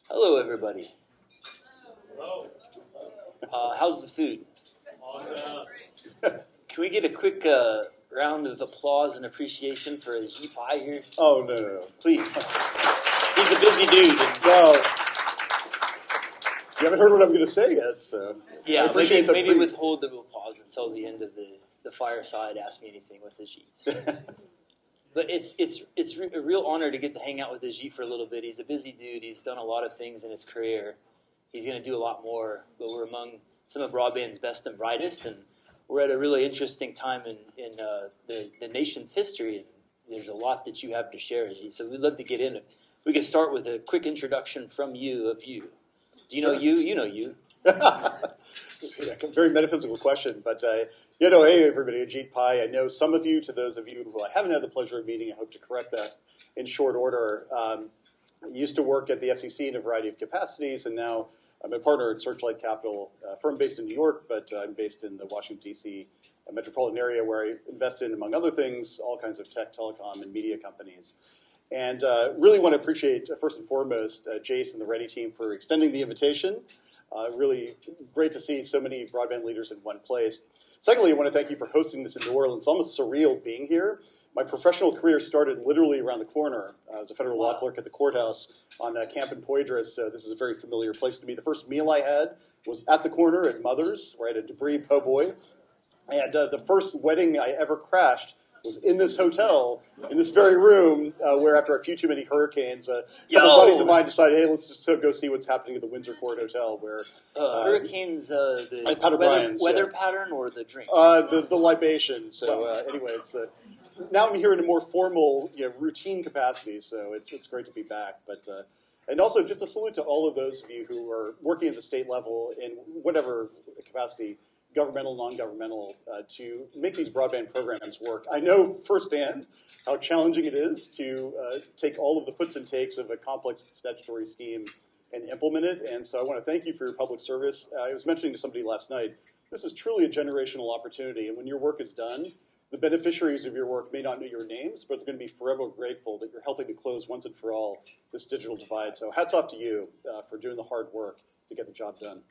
Hello, everybody. Hello. How's the food? Can we get a quick round of applause and appreciation for Ajit Pai here? Oh, no. Please. He's a busy dude. No. You haven't heard what I'm going to say yet, so. Yeah, maybe withhold the applause until the end of the Fireside Ask Me Anything with Ajit. But it's a real honor to get to hang out with Ajit for a little bit. He's a busy dude. He's done a lot of things in his career. He's going to do a lot more, but we're among some of broadband's best and brightest, and we're at a really interesting time in the nation's history, and there's a lot that you have to share, Ajit. So we'd love to get in. We could start with a quick introduction from you of you. Do you know you? You know you. Very metaphysical question, but hey everybody, Ajit Pai. I know some of you. To those of you who I haven't had the pleasure of meeting, I hope to correct that in short order. I used to work at the FCC in a variety of capacities, and now I'm a partner at Searchlight Capital, a firm based in New York, but I'm based in the Washington, D.C. metropolitan area where I invest in, among other things, all kinds of tech, telecom, and media companies. And really want to appreciate, first and foremost, Jace and the Ready team for extending the invitation. Really great to see so many broadband leaders in one place. Secondly, I want to thank you for hosting this in New Orleans. It's almost surreal being here. My professional career started literally around the corner. I was a federal law clerk at the courthouse on Camp and Poydras, so this is a very familiar place to me. The first meal I had was at the corner at Mother's, where I had a debris po' boy. And the first wedding I ever crashed was in this hotel, in this very room, where after a few too many hurricanes, a couple of buddies of mine decided, hey, let's just go see what's happening at the Windsor Court Hotel. Where hurricanes, the weather pattern or the drink? The libation. So anyway, it's now I'm here in a more formal, routine capacity, so it's great to be back. But and also just a salute to all of those of you who are working at the state level in whatever capacity, governmental, non-governmental, to make these broadband programs work. I know firsthand how challenging it is to take all of the puts and takes of a complex statutory scheme and implement it. And so I want to thank you for your public service. I was mentioning to somebody last night, this is truly a generational opportunity. And when your work is done, the beneficiaries of your work may not know your names, but they're going to be forever grateful that you're helping to close once and for all this digital divide. So hats off to you for doing the hard work to get the job done.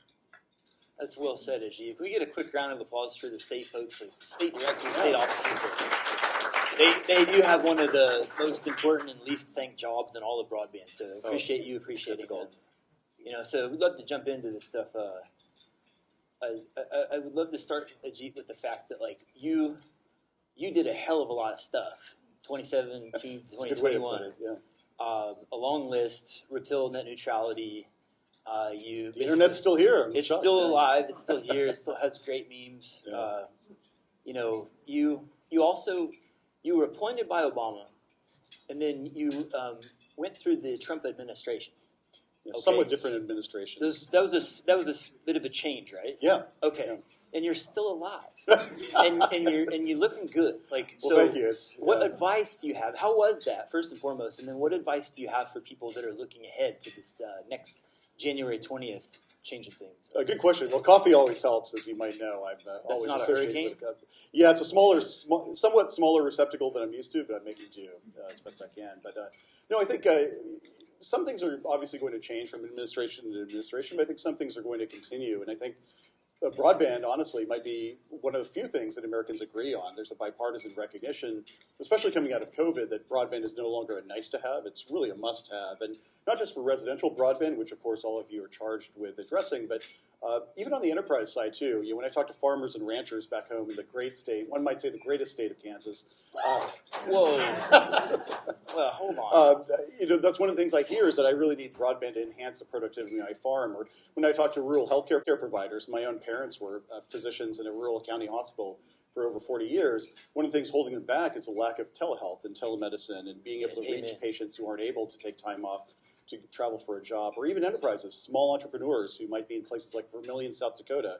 That's well said, Ajit. If we get a quick round of applause for the state folks, the state directors, state officers. They do have one of the most important and least thanked jobs in all of broadband. So I appreciate you appreciating that. So we'd love to jump into this stuff. I would love to start, Ajit, with the fact that you did a hell of a lot of stuff. 2017 to 2021. A long list. Repeal net neutrality. The internet's still here. It's still alive. It's still here. It still has great memes. Yeah. You were appointed by Obama, and then you went through the Trump administration. Yeah, okay. Somewhat different administration. That was a bit of a change, right? Yeah. Okay. Yeah. And you're still alive, and you're looking good. So thank you. What advice do you have? How was that, first and foremost, and then what advice do you have for people that are looking ahead to this next January 20th change of things? Good question. Well, coffee always helps, as you might know. I'm always not a hurricane? Yeah, it's a somewhat smaller receptacle than I'm used to, but I'm making do as best I can. But no, I think some things are obviously going to change from administration to administration, but I think some things are going to continue. And I think broadband, honestly, might be one of the few things that Americans agree on. There's a bipartisan recognition, especially coming out of COVID, that broadband is no longer a nice-to-have. It's really a must-have. And not just for residential broadband, which, of course, all of you are charged with addressing, but even on the enterprise side, too. When I talk to farmers and ranchers back home in the great state, one might say the greatest state of Kansas. Whoa. Well, hold on. That's one of the things I hear is that I really need broadband to enhance the productivity of my farm. Or when I talk to rural healthcare providers, my own parents were physicians in a rural county hospital for over 40 years. One of the things holding them back is the lack of telehealth and telemedicine and being able to reach patients who aren't able to take time off to travel for a job, or even enterprises, small entrepreneurs who might be in places like Vermillion, South Dakota,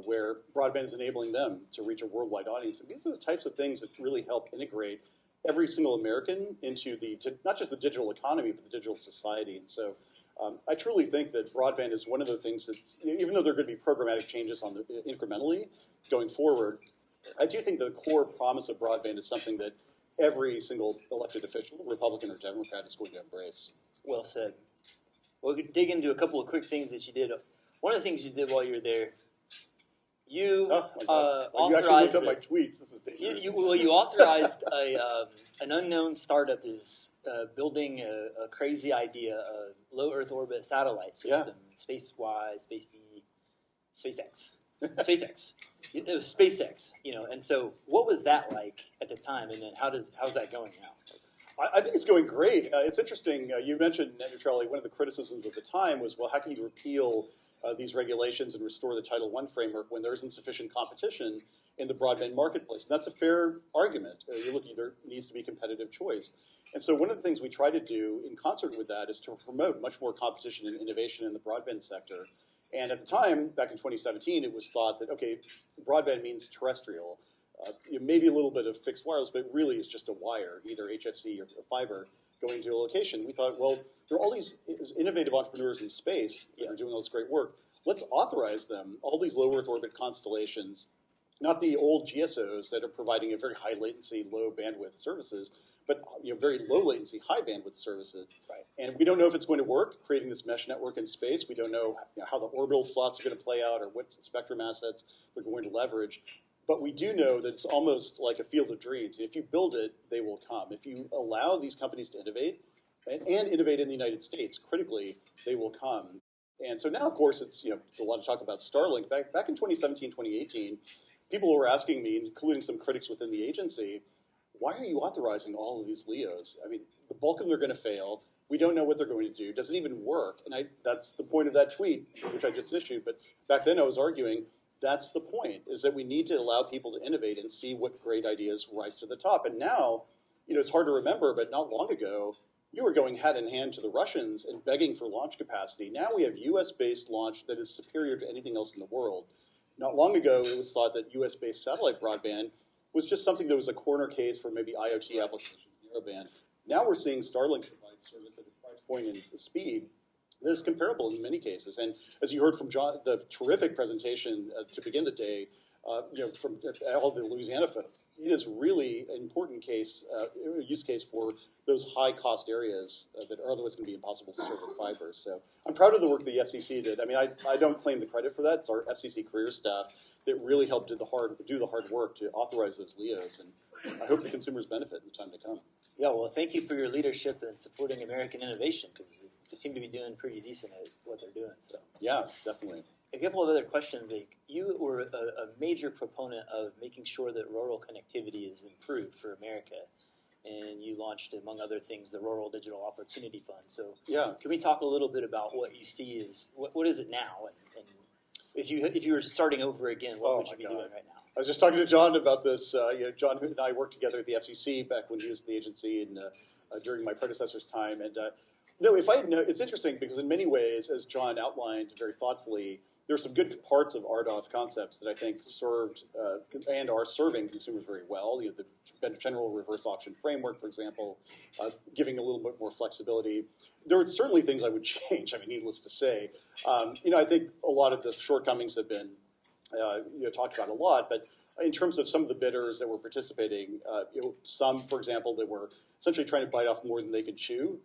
where broadband is enabling them to reach a worldwide audience. And these are the types of things that really help integrate every single American into not just the digital economy, but the digital society. And so I truly think that broadband is one of the things that, even though there are going to be programmatic changes incrementally going forward, I do think the core promise of broadband is something that every single elected official, Republican or Democrat, is going to embrace. Well said. Well, we could dig into a couple of quick things that you did. One of the things you did while you were there, you you actually looked up my tweets. This is dangerous. You authorized an unknown startup is building a crazy idea, a low Earth orbit satellite system, SpaceX. SpaceX. It was SpaceX, and so what was that like at the time, and then how's that going now? I think it's going great. It's interesting. You mentioned net neutrality. One of the criticisms at the time was, well, how can you repeal these regulations and restore the Title I framework when there isn't sufficient competition in the broadband marketplace? And that's a fair argument. You're looking, there needs to be competitive choice. And so one of the things we try to do in concert with that is to promote much more competition and innovation in the broadband sector. And at the time, back in 2017, it was thought that, okay, broadband means terrestrial. Maybe a little bit of fixed wireless, but really it's just a wire, either HFC or fiber, going to a location. We thought, well, there are all these innovative entrepreneurs in space that are doing all this great work. Let's authorize them, all these low Earth orbit constellations, not the old GSOs that are providing a very high latency, low bandwidth services, but very low latency, high bandwidth services. Right. And we don't know if it's going to work, creating this mesh network in space. We don't know how the orbital slots are going to play out or what spectrum assets they're going to leverage. But we do know that it's almost like a field of dreams. If you build it, they will come. If you allow these companies to innovate, and innovate in the United States, critically, they will come. And so now, of course, it's a lot of talk about Starlink. Back in 2017, 2018, people were asking me, including some critics within the agency, why are you authorizing all of these LEOs? I mean, the bulk of them are going to fail. We don't know what they're going to do. Does it even work? And that's the point of that tweet, which I just issued. But back then I was arguing, that's the point, is that we need to allow people to innovate and see what great ideas rise to the top. And now, it's hard to remember, but not long ago, you were going hand in hand to the Russians and begging for launch capacity. Now we have U.S.-based launch that is superior to anything else in the world. Not long ago, it was thought that U.S.-based satellite broadband was just something that was a corner case for maybe IoT applications, narrowband. Now we're seeing Starlink provide service at a price point and speed that is comparable in many cases. And as you heard from John, the terrific presentation to begin the day, from all the Louisiana folks, it is really an important use case for those high-cost areas that are otherwise going to be impossible to serve with fiber. So I'm proud of the work the FCC did. I mean, I don't claim the credit for that. It's our FCC career staff that really helped do the hard work to authorize those LEOs. And I hope the consumers benefit in the time to come. Yeah, well, thank you for your leadership in supporting American innovation, because they seem to be doing pretty decent at what they're doing. So yeah, definitely. A couple of other questions. You were a major proponent of making sure that rural connectivity is improved for America, and you launched, among other things, the Rural Digital Opportunity Fund. So yeah, can we talk a little bit about what you see is what is it now, and if you were starting over again, what would you be doing right now? I was just talking to John about this. John and I worked together at the FCC back when he was in the agency and during my predecessor's time. And it's interesting because in many ways, as John outlined very thoughtfully, there are some good parts of RDOF concepts that I think served and are serving consumers very well. The general reverse auction framework, for example, giving a little bit more flexibility. There are certainly things I would change. I mean, needless to say, I think a lot of the shortcomings have been talked about a lot, but in terms of some of the bidders that were participating, some, for example, that were essentially trying to bite off more than they could chew.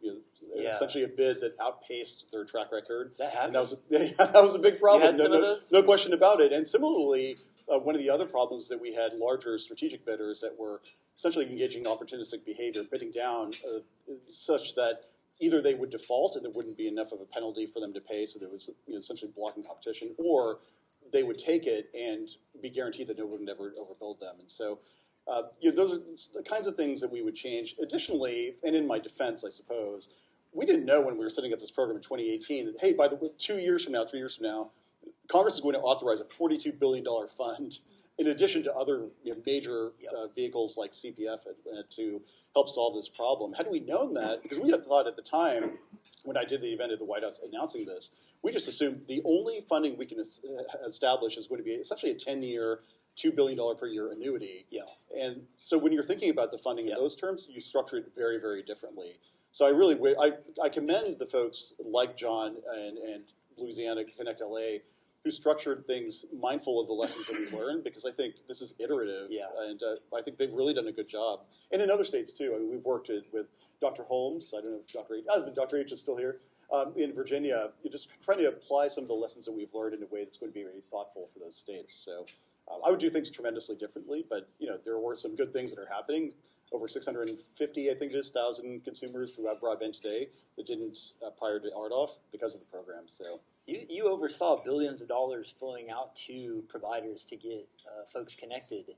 Essentially a bid that outpaced their track record. That happened. And that was a big problem. You had some of those? No question about it. And similarly, one of the other problems that we had larger strategic bidders that were essentially engaging in opportunistic behavior, bidding down such that either they would default and there wouldn't be enough of a penalty for them to pay, so there was essentially blocking competition, or they would take it and be guaranteed that no one would ever overbuild them. And so those are the kinds of things that we would change. Additionally, and in my defense, I suppose, we didn't know when we were setting up this program in 2018 that, hey, by the way, 3 years from now, Congress is going to authorize a $42 billion fund in addition to other major vehicles like CPF to help solve this problem. Had we known that, because we had thought at the time when I did the event at the White House announcing this, we just assumed the only funding we can establish is going to be essentially a 10-year, $2 billion per year annuity. Yeah. And so when you're thinking about the funding in those terms, you structure it very, very differently. So I commend the folks like John and Louisiana Connect LA who structured things mindful of the lessons that we learned, because I think this is iterative, and I think they've really done a good job. And in other states too. I mean, we've worked with Dr. Holmes, I don't know if Dr. H is still here, in Virginia, you're just trying to apply some of the lessons that we've learned in a way that's going to be very thoughtful for those states. So I would do things tremendously differently, but there were some good things that are happening. Over 650, I think it is, thousand consumers who have broadband today that didn't prior to RDOF because of the program. So you oversaw billions of dollars flowing out to providers to get folks connected.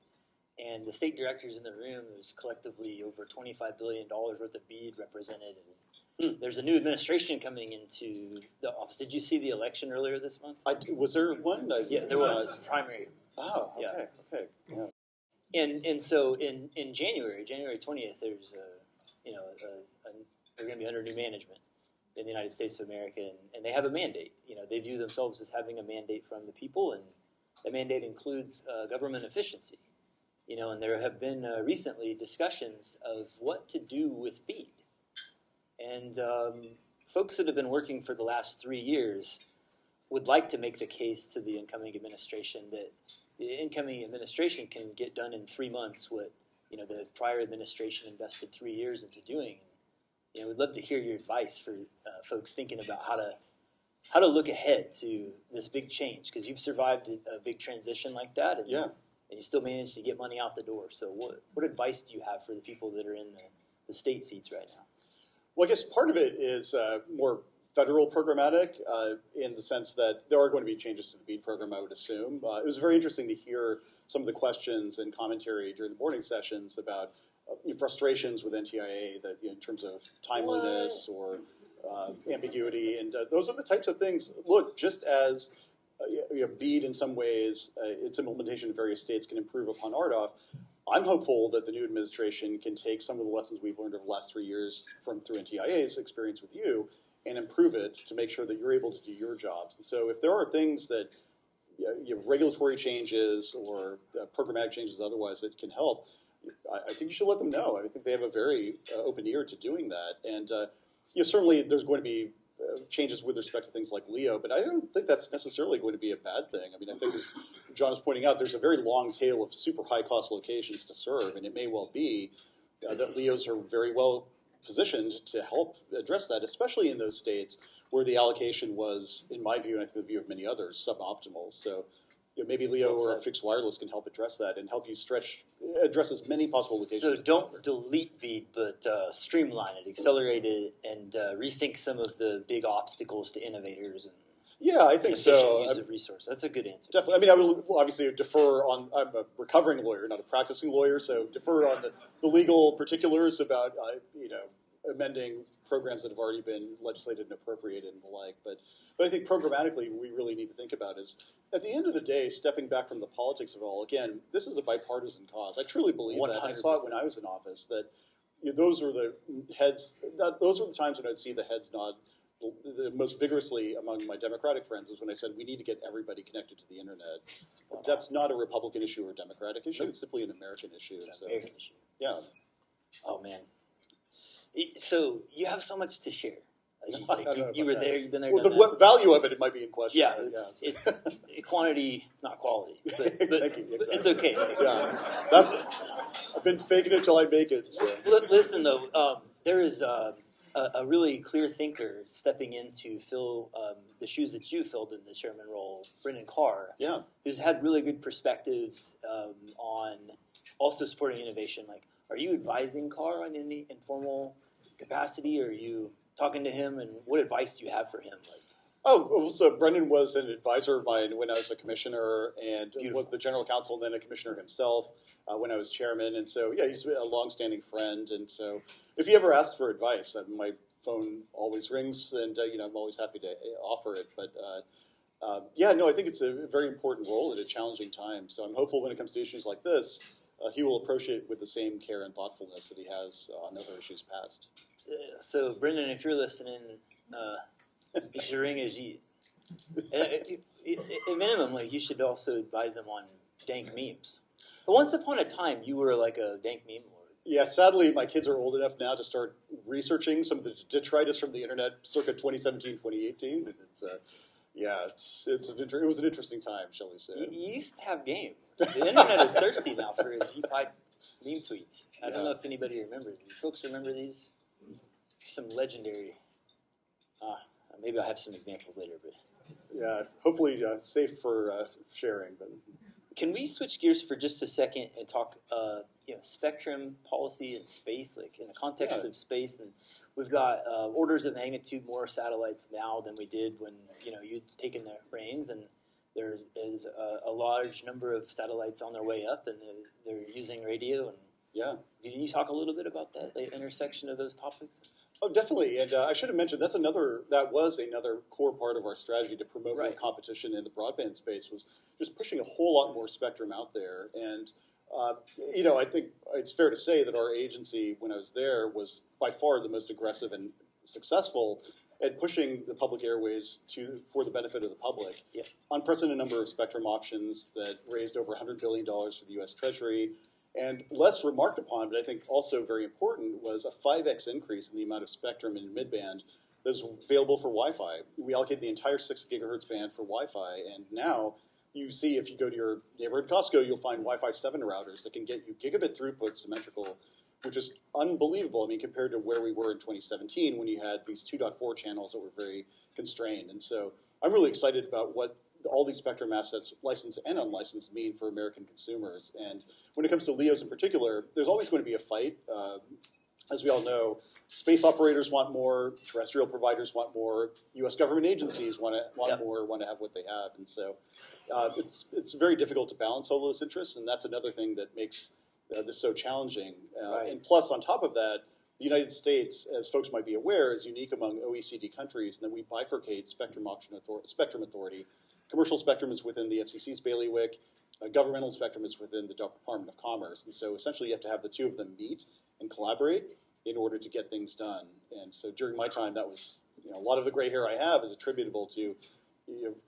And the state directors in the room, there's collectively over $25 billion worth of BEAD represented. And there's a new administration coming into the office. Did you see the election earlier this month? Was there one? Yeah, there was a primary. Oh, okay. Yeah. Okay. Yeah. And so in January 20th, there's they're going to be under new management in the United States of America, and they have a mandate. They view themselves as having a mandate from the people, and the mandate includes government efficiency. And there have been recently discussions of what to do with BEAD. And folks that have been working for the last 3 years would like to make the case to the incoming administration that the incoming administration can get done in 3 months what the prior administration invested 3 years into doing. We'd love to hear your advice for folks thinking about how to look ahead to this big change, because you've survived a big transition like that. And, yeah. And you still managed to get money out the door. So what advice do you have for the people that are in the state seats right now? Well, I guess part of it is more federal programmatic in the sense that there are going to be changes to the BEAD program, I would assume. It was very interesting to hear some of the questions and commentary during the morning sessions about frustrations with NTIA that in terms of timeliness or ambiguity. And those are the types of things, look, just as BEAD in some ways, its implementation in various states can improve upon RDOF. I'm hopeful that the new administration can take some of the lessons we've learned over the last 3 years through NTIA's experience with you and improve it to make sure that you're able to do your jobs. And so if there are things that regulatory changes or programmatic changes otherwise that can help, I think you should let them know. I think they have a very open ear to doing that. And certainly there's going to be changes with respect to things like LEO, but I don't think that's necessarily going to be a bad thing. I mean, I think as John is pointing out, there's a very long tail of super high-cost locations to serve, and it may well be that LEOs are very well positioned to help address that, especially in those states where the allocation was, in my view, and I think the view of many others, suboptimal. So maybe LEO or fixed wireless can help address that and help you address as many possible locations. So don't delete BEAD, but streamline it, accelerate it, and rethink some of the big obstacles to innovators and I think so. Use of resources. That's a good answer. Definitely. I mean, I will obviously defer on. I'm a recovering lawyer, not a practicing lawyer, so defer on the legal particulars about amending programs that have already been legislated and appropriated and the like. But I think programmatically, we really need to think about is at the end of the day, stepping back from the politics of it all. Again, this is a bipartisan cause. I truly believe 100%. That. I saw it when I was in office. That those were the heads. Those were the times when I'd see the heads nod the most vigorously among my Democratic friends was when I said we need to get everybody connected to the internet. That's not a Republican issue or a Democratic issue. It's simply an American issue. It's an American issue. Yeah. Oh man. So you have so much to share. You were there. You've been there. Well, the value of it might be in question. Yeah, it's quantity, not quality. But Thank you. Exactly. It's okay. Yeah, I've been faking it till I make it. So. Listen though, there is a really clear thinker stepping in to fill the shoes that you filled in the chairman role, Brendan Carr, who's had really good perspectives on also supporting innovation. Like, are you advising Carr on any informal capacity, or are you talking to him, and what advice do you have for him? So Brendan was an advisor of mine when I was a commissioner, and was the general counsel, and then a commissioner himself when I was chairman. And so, he's a longstanding friend. And so if he ever asks for advice, my phone always rings, and I'm always happy to offer it. But I think it's a very important role at a challenging time. So I'm hopeful when it comes to issues like this, he will approach it with the same care and thoughtfulness that he has on other issues past. So, Brendan, if you're listening, you should ring Ajit. At minimum, you should also advise him on dank memes. But once upon a time, you were like a dank meme lord. Yeah, sadly, my kids are old enough now to start researching some of the detritus from the internet circa 2017, 2018. And it was an interesting time, shall we say. You used to have game. The internet is thirsty now for Ajit Pai meme tweets. I don't know if anybody remembers these. Folks remember these? some legendary. Maybe I'll have some examples later, but Yeah, hopefully safe for sharing. But can we switch gears for just a second and talk, spectrum policy and space, like in the context of space? And we've got orders of magnitude more satellites now than we did when you'd taken the reins, and there is a large number of satellites on their way up, and they're using radio. And can you talk a little bit about that, the intersection of those topics? Oh, definitely. And I should have mentioned that was another core part of our strategy to promote more competition in the broadband space, was just pushing a whole lot more spectrum out there. And, I think it's fair to say that our agency, when I was there, was by far the most aggressive and successful at pushing the public airwaves for the benefit of the public. Yep. Unprecedented number of spectrum auctions that raised over $100 billion for the U.S. Treasury. And less remarked upon, but I think also very important, was a 5x increase in the amount of spectrum in midband that was available for Wi-Fi. We allocated the entire 6 gigahertz band for Wi-Fi, and now you see, if you go to your neighborhood Costco, you'll find Wi-Fi 7 routers that can get you gigabit throughput symmetrical, which is unbelievable. I mean, compared to where we were in 2017 when you had these 2.4 channels that were very constrained. And so I'm really excited about what all these spectrum assets, licensed and unlicensed, mean for American consumers. And when it comes to LEOs in particular, there's always going to be a fight. As we all know, space operators want more, terrestrial providers want more, U.S. government agencies want more, want to have what they have. And so it's very difficult to balance all those interests, and that's another thing that makes this so challenging. And plus, on top of that, the United States, as folks might be aware, is unique among OECD countries, and that we bifurcate spectrum authority. Commercial spectrum is within the FCC's bailiwick. Governmental spectrum is within the Department of Commerce. And so essentially you have to have the two of them meet and collaborate in order to get things done. And so during my time, that was, a lot of the gray hair I have is attributable to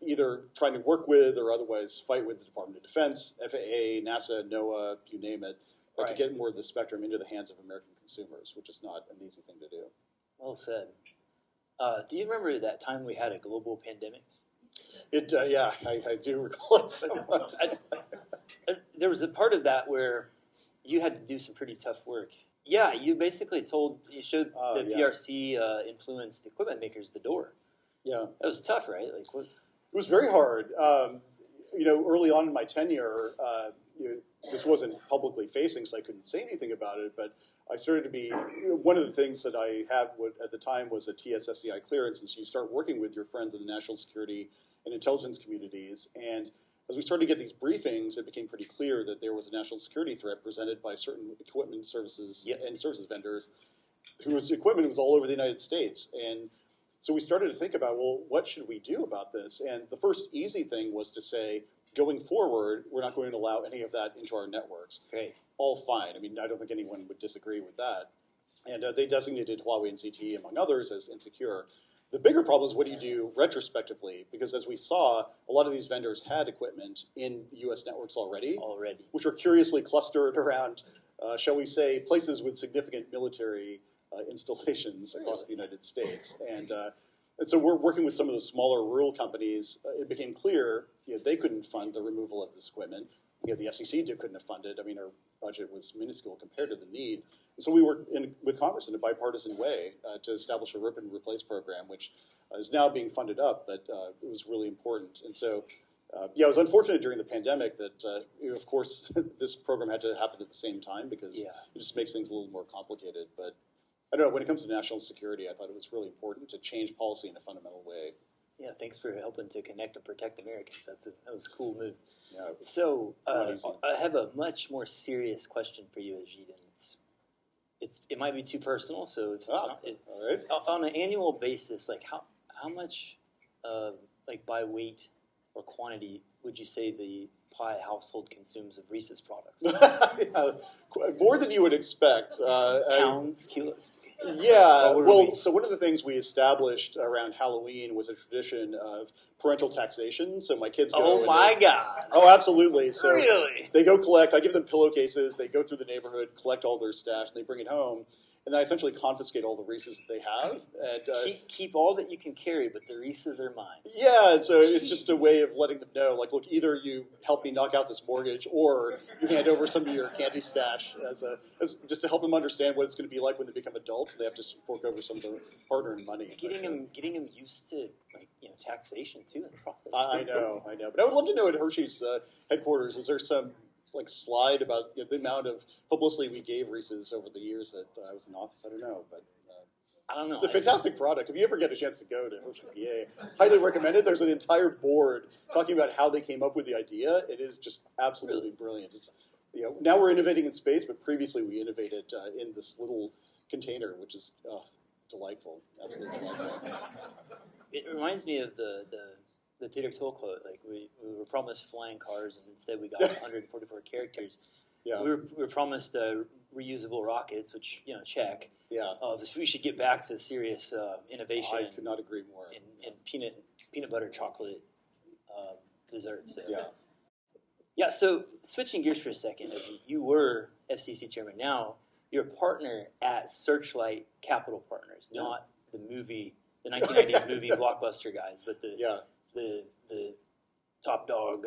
either trying to work with or otherwise fight with the Department of Defense, FAA, NASA, NOAA, you name it, to get more of the spectrum into the hands of American consumers, which is not an easy thing to do. Well said. Do you remember that time we had a global pandemic? I do recall it so much. There was a part of that where you had to do some pretty tough work. Yeah, you basically showed the PRC influenced equipment makers the door. Yeah. That was tough, right? Like, what? It was very hard. Early on in my tenure, this wasn't publicly facing, so I couldn't say anything about it, but I started to be, one of the things that I had at the time was a TS-SCI clearance, and so you start working with your friends in the national security and intelligence communities. And as we started to get these briefings, it became pretty clear that there was a national security threat presented by certain equipment services and services vendors whose equipment was all over the United States. And so we started to think about, well, what should we do about this? And the first easy thing was to say, going forward, we're not going to allow any of that into our networks. Great. All fine. I mean, I don't think anyone would disagree with that. And they designated Huawei and ZTE, among others, as insecure. The bigger problem is, what do you do retrospectively? Because as we saw, a lot of these vendors had equipment in U.S. networks already, which were curiously clustered around, shall we say, places with significant military installations across the United States. And so we're working with some of the smaller rural companies. It became clear they couldn't fund the removal of this equipment. The FCC couldn't have funded. I mean, our budget was minuscule compared to the need. And so we worked with Congress in a bipartisan way to establish a rip and replace program, which is now being funded up, but it was really important. And so, it was unfortunate during the pandemic that, of course, this program had to happen at the same time because it just makes things a little more complicated. But I don't know, when it comes to national security, I thought it was really important to change policy in a fundamental way. Yeah, thanks for helping to connect and protect Americans. That was a cool move. Yeah, so I have a much more serious question for you, Ajit, and it might be too personal. So if it's not, all right. On an annual basis, like how much, like by weight or quantity, would you say the Pai household consumes of Reese's products? More than you would expect. Pounds, kilos? Yeah, so one of the things we established around Halloween was a tradition of parental taxation. So my kids go. Oh my God! Oh, absolutely. So really? They go collect. I give them pillowcases. They go through the neighborhood, collect all their stash, and they bring it home. and then I essentially confiscate all the Reese's that they have. And keep all that you can carry, but the Reese's are mine. yeah, and so it's just a way of letting them know, like, look, either you help me knock out this mortgage, or you hand over some of your candy stash as just to help them understand what it's going to be like when they become adults. They have to fork over some of their hard-earned money. Getting them used to taxation too in the process. I know. But I would love to know at Hershey's headquarters, is there some slide about the amount of publicity we gave Reese's over the years that I was in office? I don't know, but I don't know. It's a fantastic product. If you ever get a chance to go to Hershey, PA, highly recommend it. There's an entire board talking about how they came up with the idea. It is just absolutely brilliant. It's, now we're innovating in space, but previously we innovated in this little container, which is delightful, absolutely delightful. It reminds me of the Peter Thiel quote, like we were promised flying cars, and instead we got 144 characters. Yeah. We were promised reusable rockets, which check. Yeah. So we should get back to serious innovation. I could not agree more. And peanut butter chocolate desserts. So. Yeah. Yeah. So switching gears for a second, you were FCC chairman. Now you're a partner at Searchlight Capital Partners, not the 1990s movie blockbuster guys, but the top dog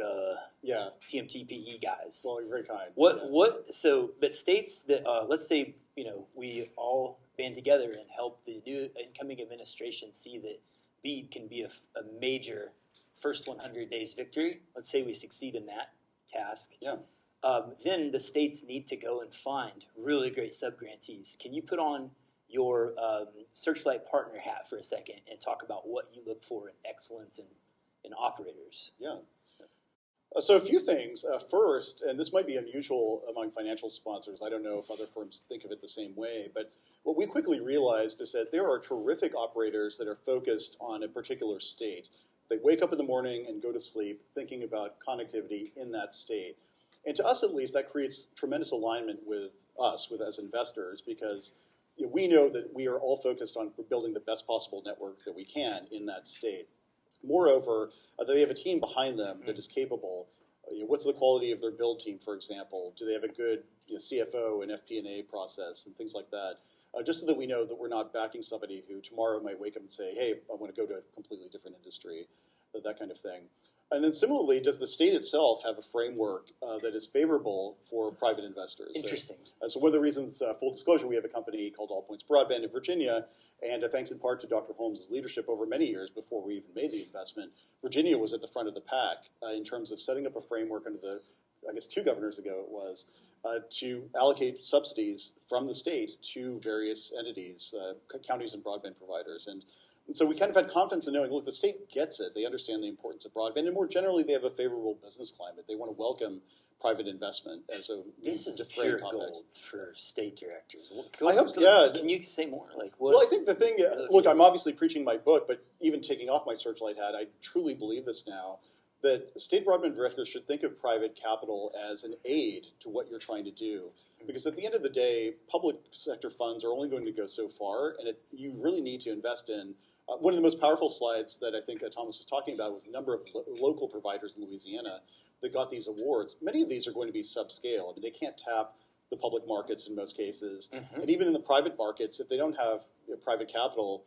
TMTPE guys. Well, you're very kind. But states that let's say we all band together and help the new incoming administration see that BEAD can be a major first 100 days victory. Let's say we succeed in that task. Yeah. Then the states need to go and find really great subgrantees. Can you put on your Searchlight partner hat for a second and talk about what you look for in excellence in operators? Yeah. So a few things. First, and this might be unusual among financial sponsors. I don't know if other firms think of it the same way, but what we quickly realized is that there are terrific operators that are focused on a particular state. They wake up in the morning and go to sleep thinking about connectivity in that state. And to us, at least, that creates tremendous alignment with us, as investors, because we know that we are all focused on building the best possible network that we can in that state. Moreover, they have a team behind them that is capable. What's the quality of their build team, for example? Do they have a good CFO and FP&A process and things like that? Just so that we know that we're not backing somebody who tomorrow might wake up and say, hey, I want to go to a completely different industry, that kind of thing. And then similarly, does the state itself have a framework that is favorable for private investors? Interesting. So one of the reasons, full disclosure, we have a company called All Points Broadband in Virginia, and thanks in part to Dr. Holmes' leadership over many years before we even made the investment, Virginia was at the front of the pack in terms of setting up a framework under the, 2 governors ago it was, to allocate subsidies from the state to various entities, counties and broadband providers. And so we kind of had confidence in knowing, look, the state gets it. They understand the importance of broadband. And more generally, they have a favorable business climate. They want to welcome private investment as a This is pure gold for state directors. I hope, Can you say more? Well, I think the thing, look, I'm obviously preaching my book, but even taking off my Searchlight hat, I truly believe this now, that state broadband directors should think of private capital as an aid to what you're trying to do. Because at the end of the day, public sector funds are only going to go so far, and you really need to invest in. One of the most powerful slides that I think Thomas was talking about was the number of local providers in Louisiana that got these awards. Many of these are going to be subscale. I mean, they can't tap the public markets in most cases. Mm-hmm. And even in the private markets, if they don't have private capital,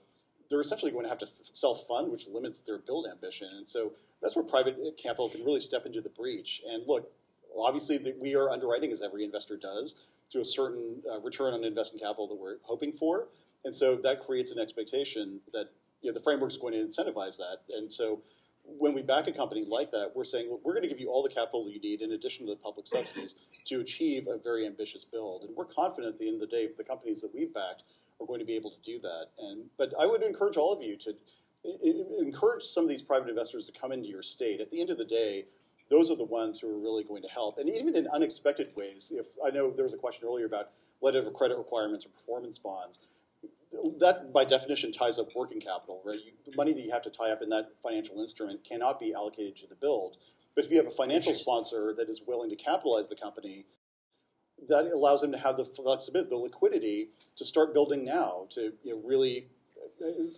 they're essentially going to have to self-fund, which limits their build ambition. And so that's where private capital can really step into the breach. And look, obviously we are underwriting, as every investor does, to a certain return on investment capital that we're hoping for. And so that creates an expectation that the framework is going to incentivize that. And so when we back a company like that, we're saying, look, we're going to give you all the capital you need in addition to the public subsidies to achieve a very ambitious build. And we're confident at the end of the day, the companies that we've backed are going to be able to do that. But I would encourage all of you to encourage some of these private investors to come into your state. At the end of the day, those are the ones who are really going to help. And even in unexpected ways, if I know there was a question earlier about letter of credit requirements or performance bonds, that by definition ties up working capital, right? The money that you have to tie up in that financial instrument cannot be allocated to the build. But if you have a financial sponsor that is willing to capitalize the company, that allows them to have the flexibility, the liquidity to start building now, to really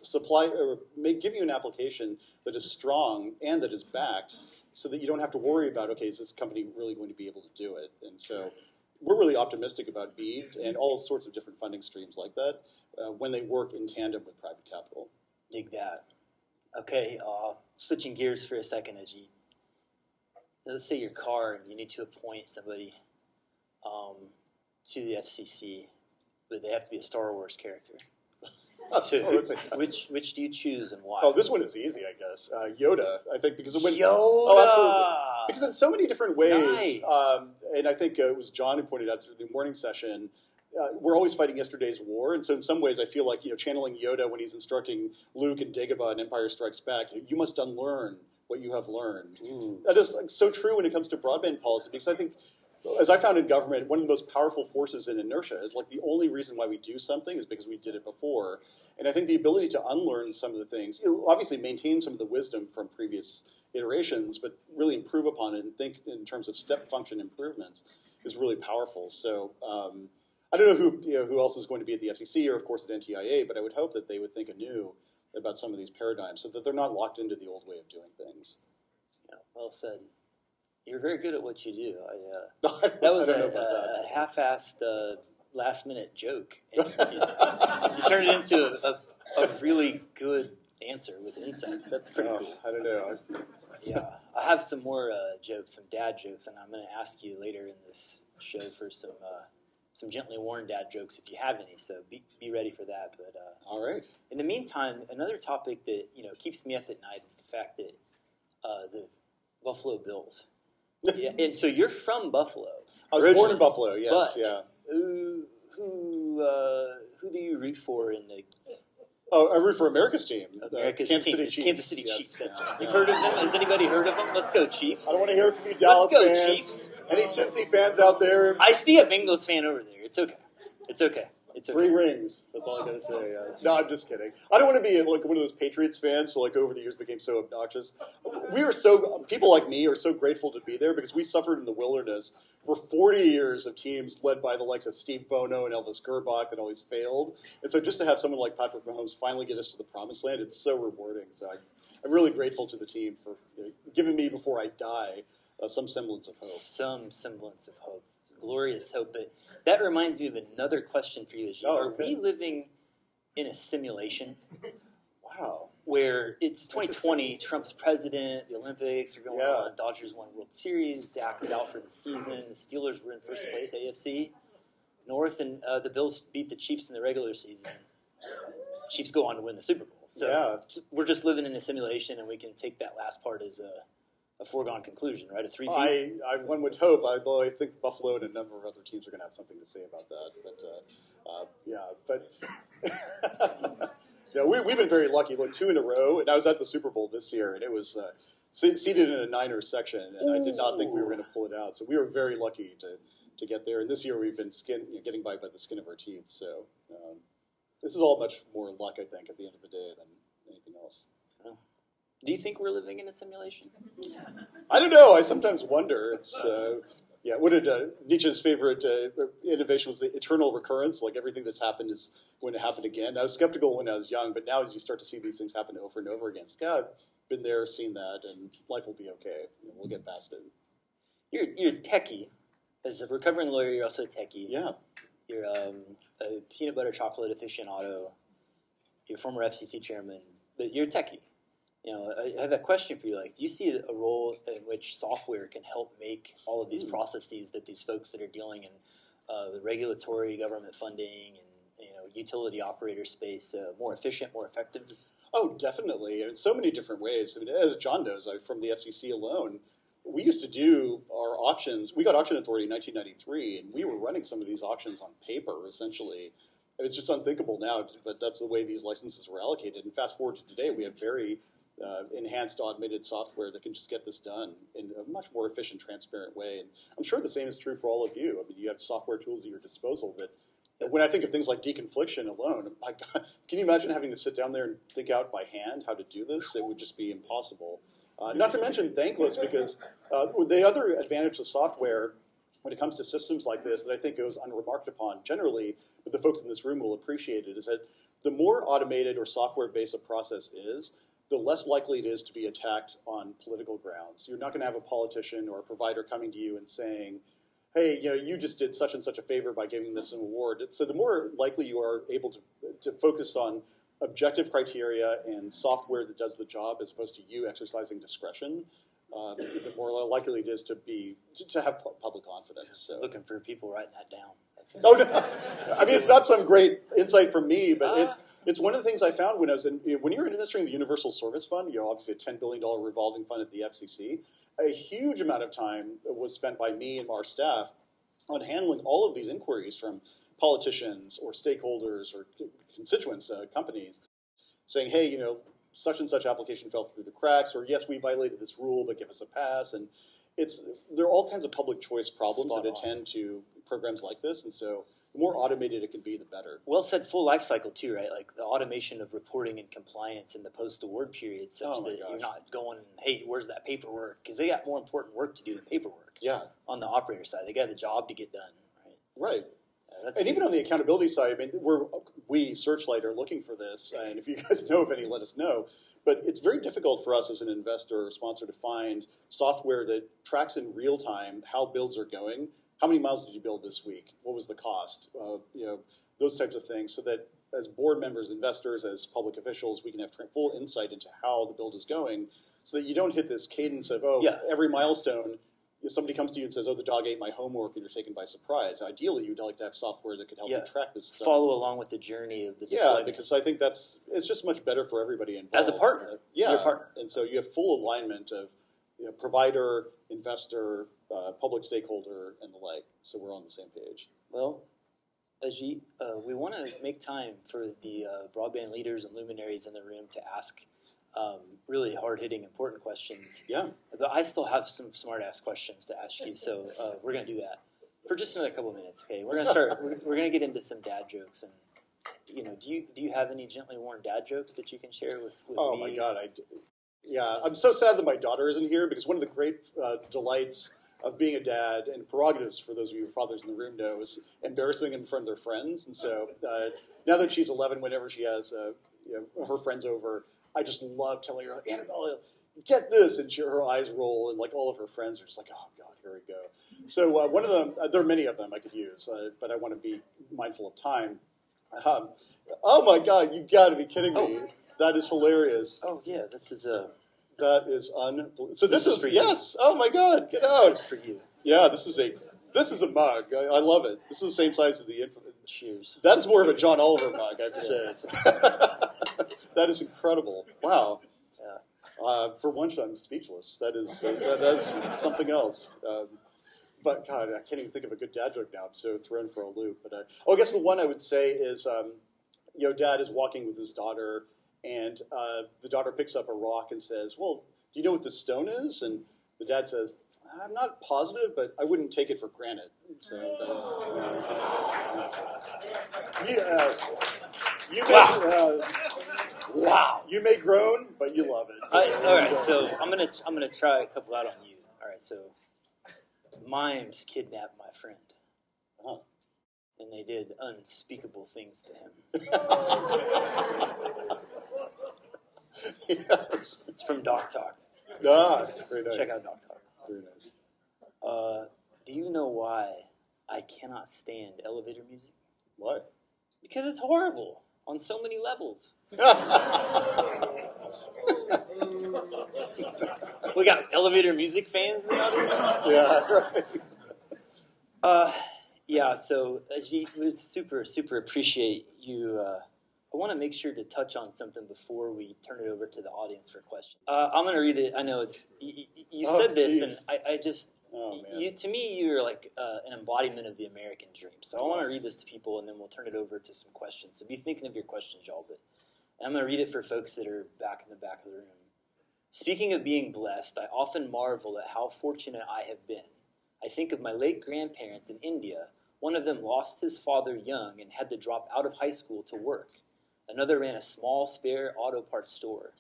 supply or give you an application that is strong and that is backed, so that you don't have to worry about, okay, is this company really going to be able to do it? And so we're really optimistic about BEAD and all sorts of different funding streams like that when they work in tandem with private capital. Dig that. Okay, switching gears for a second, Ajit. Let's say your car and you need to appoint somebody to the FCC, but they have to be a Star Wars character. So which do you choose and why? Oh, this one is easy, I guess. Yoda, I think, because when Yoda. Oh, absolutely. Because in so many different ways, Nice. And I think it was John who pointed out through the morning session. We're always fighting yesterday's war, and so in some ways, I feel like channeling Yoda when he's instructing Luke and Dagobah in Empire Strikes Back. You must unlearn what you have learned. That is so true when it comes to broadband policy, because I think, as I found in government, one of the most powerful forces in inertia is like the only reason why we do something is because we did it before. And I think the ability to unlearn some of the things, obviously maintain some of the wisdom from previous iterations, but really improve upon it and think in terms of step function improvements is really powerful. So I don't know who else is going to be at the FCC or, of course, at NTIA, but I would hope that they would think anew about some of these paradigms so that they're not locked into the old way of doing things. Yeah, well said. You're very good at what you do. That was a half-assed last-minute joke. And you turned it into a really good answer with insights. That's pretty cool. I don't know. Yeah, I have some more jokes, some dad jokes, and I'm going to ask you later in this show for some gently worn dad jokes if you have any. So be ready for that. But all right. In the meantime, another topic that keeps me up at night is the fact that the Buffalo Bills. Yeah, and so you're from Buffalo. I was born in Buffalo. Yes. But yeah. Who do you root for in the? Oh, I root for America's team. America's Kansas team. City Chiefs. Kansas City Yes. Chiefs. That's right. You've heard of them? Has anybody heard of them? Let's go, Chiefs. I don't want to hear it from you, Dallas Let's go, fans. Chiefs. Any Cincy fans out there? I see a Bengals fan over there. It's okay. It's okay. It's okay. 3 rings. That's all I gotta say. No, I'm just kidding. I don't want to be like one of those Patriots fans who, like, over the years became so obnoxious. People like me are so grateful to be there because we suffered in the wilderness for 40 years of teams led by the likes of Steve Bono and Elvis Gerbach that always failed. And so just to have someone like Patrick Mahomes finally get us to the promised land, it's so rewarding. So I'm really grateful to the team for giving me, before I die, some semblance of hope. Some semblance of hope. Glorious hope. But that reminds me of another question for you, Ajit. Oh, Are okay. we living in a simulation? Wow. Where it's 2020, Trump's president, the Olympics are going Yeah. on, Dodgers won World Series, Dak is out for the season, the Steelers were in first place, AFC North, and the Bills beat the Chiefs in the regular season. Chiefs go on to win the Super Bowl. So we're just living in a simulation, and we can take that last part as a foregone conclusion, right? A 3-peat. One would hope, although I think Buffalo and a number of other teams are going to have something to say about that. But we've been very lucky. Look, 2 in a row, and I was at the Super Bowl this year, and it was seated in a Niners section, and I did not think we were going to pull it out. So we were very lucky to get there. And this year we've been getting by the skin of our teeth. So this is all much more luck, I think, at the end of the day than anything else. Do you think we're living in a simulation? I don't know. I sometimes wonder. It's what did Nietzsche's favorite innovation was the eternal recurrence. Like everything that's happened is going to happen again. I was skeptical when I was young, but now as you start to see these things happen over and over again, it's I've been there, seen that, and life will be okay. We'll get past it. You're a techie. As a recovering lawyer, you're also a techie. Yeah. You're a peanut butter chocolate aficionado. You're a former FCC chairman, but you're a techie. I have a question for you. Like, do you see a role in which software can help make all of these processes that these folks that are dealing in the regulatory government funding and utility operator space more efficient, more effective? Oh, definitely. In so many different ways. I mean, as John knows, from the FCC alone, we used to do our auctions. We got auction authority in 1993, and we were running some of these auctions on paper, essentially. It's just unthinkable now, but that's the way these licenses were allocated. And fast forward to today, we have very enhanced automated software that can just get this done in a much more efficient, transparent way. And I'm sure the same is true for all of you. I mean, you have software tools at your disposal that when I think of things like deconfliction alone, my God, can you imagine having to sit down there and think out by hand how to do this? It would just be impossible. Not to mention thankless, because the other advantage of software when it comes to systems like this that I think goes unremarked upon generally, but the folks in this room will appreciate it, is that the more automated or software-based a process is, the less likely it is to be attacked on political grounds. You're not going to have a politician or a provider coming to you and saying, hey, you just did such and such a favor by giving this an award. So the more likely you are able to focus on objective criteria and software that does the job as opposed to you exercising discretion, the more likely it is to have public confidence. So. Looking for people writing that down. Oh, no. I mean, it's not some great insight from me, but it's one of the things I found when I was when you're administering the Universal Service Fund, obviously a $10 billion revolving fund at the FCC, a huge amount of time was spent by me and our staff on handling all of these inquiries from politicians or stakeholders or constituents, companies, saying, hey, such and such application fell through the cracks, or yes, we violated this rule, but give us a pass. And there are all kinds of public choice problems that attend to programs like this, and so the more automated it can be, the better. Well said, full life cycle too, right? Like the automation of reporting and compliance in the post-award period such that you're not going, hey, where's that paperwork? Because they got more important work to do than paperwork. Yeah. On the operator side, they got the job to get done, right? Right. And even on the accountability side, I mean, we, Searchlight, are looking for this, and if you guys know of any, let us know. But it's very difficult for us as an investor or sponsor to find software that tracks in real time how builds are going. How many miles did you build this week? What was the cost? Those types of things, so that as board members, investors, as public officials, we can have full insight into how the build is going, so that you don't hit this cadence of, every milestone, if somebody comes to you and says, the dog ate my homework, and you're taken by surprise. Ideally, you'd like to have software that could help you track this stuff. Follow along with the journey of the deployment. Yeah, because I think it's just much better for everybody involved. As a partner. You're a partner. And so you have full alignment of provider, investor, public stakeholder, and the like. So we're on the same page. Well, Ajit, we want to make time for the broadband leaders and luminaries in the room to ask really hard-hitting, important questions. Yeah. But I still have some smart-ass questions to ask you, so we're going to do that for just another couple of minutes. Okay, we're going to start. We're going to get into some dad jokes, and do you have any gently worn dad jokes that you can share with me? Oh my God, I'm so sad that my daughter isn't here, because one of the great delights of being a dad, and prerogatives for those of you fathers in the room know, is embarrassing them in front of their friends. And so now that she's 11, whenever she has her friends over, I just love telling her, Annabelle, get this, and her eyes roll, and like all of her friends are just like, oh God, here we go. So one of them, there are many of them I could use, but I want to be mindful of time. Oh my God, you got to be kidding me! That is hilarious. Oh yeah, this is That is unbelievable. So this is for yes. You. Oh my God, get out! It's for you. Yeah, this is a mug. I love it. This is the same size as the infant. Cheers. That's more of a John Oliver mug, I have to say. That is incredible. Wow. Yeah. For once, I'm speechless. That is something else. But God, I can't even think of a good dad joke now. I'm so thrown for a loop. But I guess the one I would say is, Dad is walking with his daughter, and the daughter picks up a rock and says, "Well, do you know what this stone is?" And the dad says, "I'm not positive, but I wouldn't take it for granted." So, Wow. You may groan, but you love it. All right, so I'm gonna try a couple out on you. All right, so mimes kidnapped my friend, and they did unspeakable things to him. Yes. It's from Doc Talk. Very nice. Check out Doc Talk. Very nice. Do you know why I cannot stand elevator music? Why? Because it's horrible on so many levels. We got elevator music fans in the audience? Yeah, right. Yeah, so Ajit, we super appreciate you. I want to make sure to touch on something before we turn it over to the audience for questions. I'm going to read it. I know it's you said this, and I just to me you're like an embodiment of the American dream. So I want to read this to people, and then we'll turn it over to some questions. So be thinking of your questions, y'all. But I'm going to read it for folks that are back in the back of the room. Speaking of being blessed, I often marvel at how fortunate I have been. I think of my late grandparents in India. One of them lost his father young and had to drop out of high school to work. Another ran a small spare auto parts store.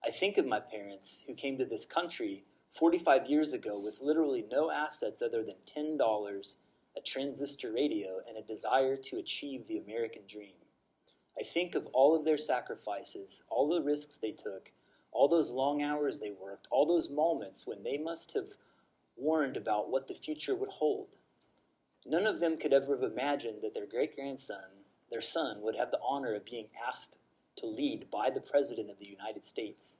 I think of my parents who came to this country 45 years ago with literally no assets other than $10, a transistor radio, and a desire to achieve the American dream. I think of all of their sacrifices, all the risks they took, all those long hours they worked, all those moments when they must have warned about what the future would hold. None of them could ever have imagined that their great-grandson, their son, would have the honor of being asked to lead by the President of the United States.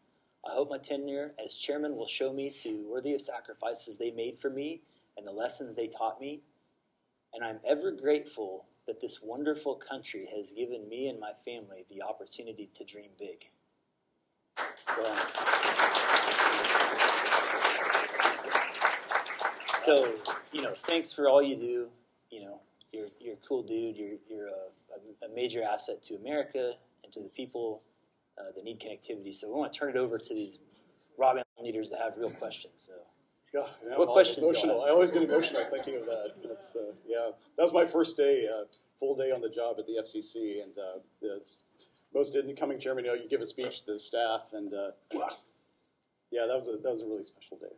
I hope my tenure as chairman will show me to worthy of sacrifices they made for me and the lessons they taught me. And I'm ever grateful that this wonderful country has given me and my family the opportunity to dream big. So, thanks for all you do. You're a cool dude. You're a major asset to America and to the people that need connectivity. So we want to turn it over to these broadband leaders that have real questions. So, what questions? Emotional. I always get emotional thinking of that. That's, that was my first day, full day on the job at the FCC, and most incoming chairman, you give a speech to the staff, and that was a really special day.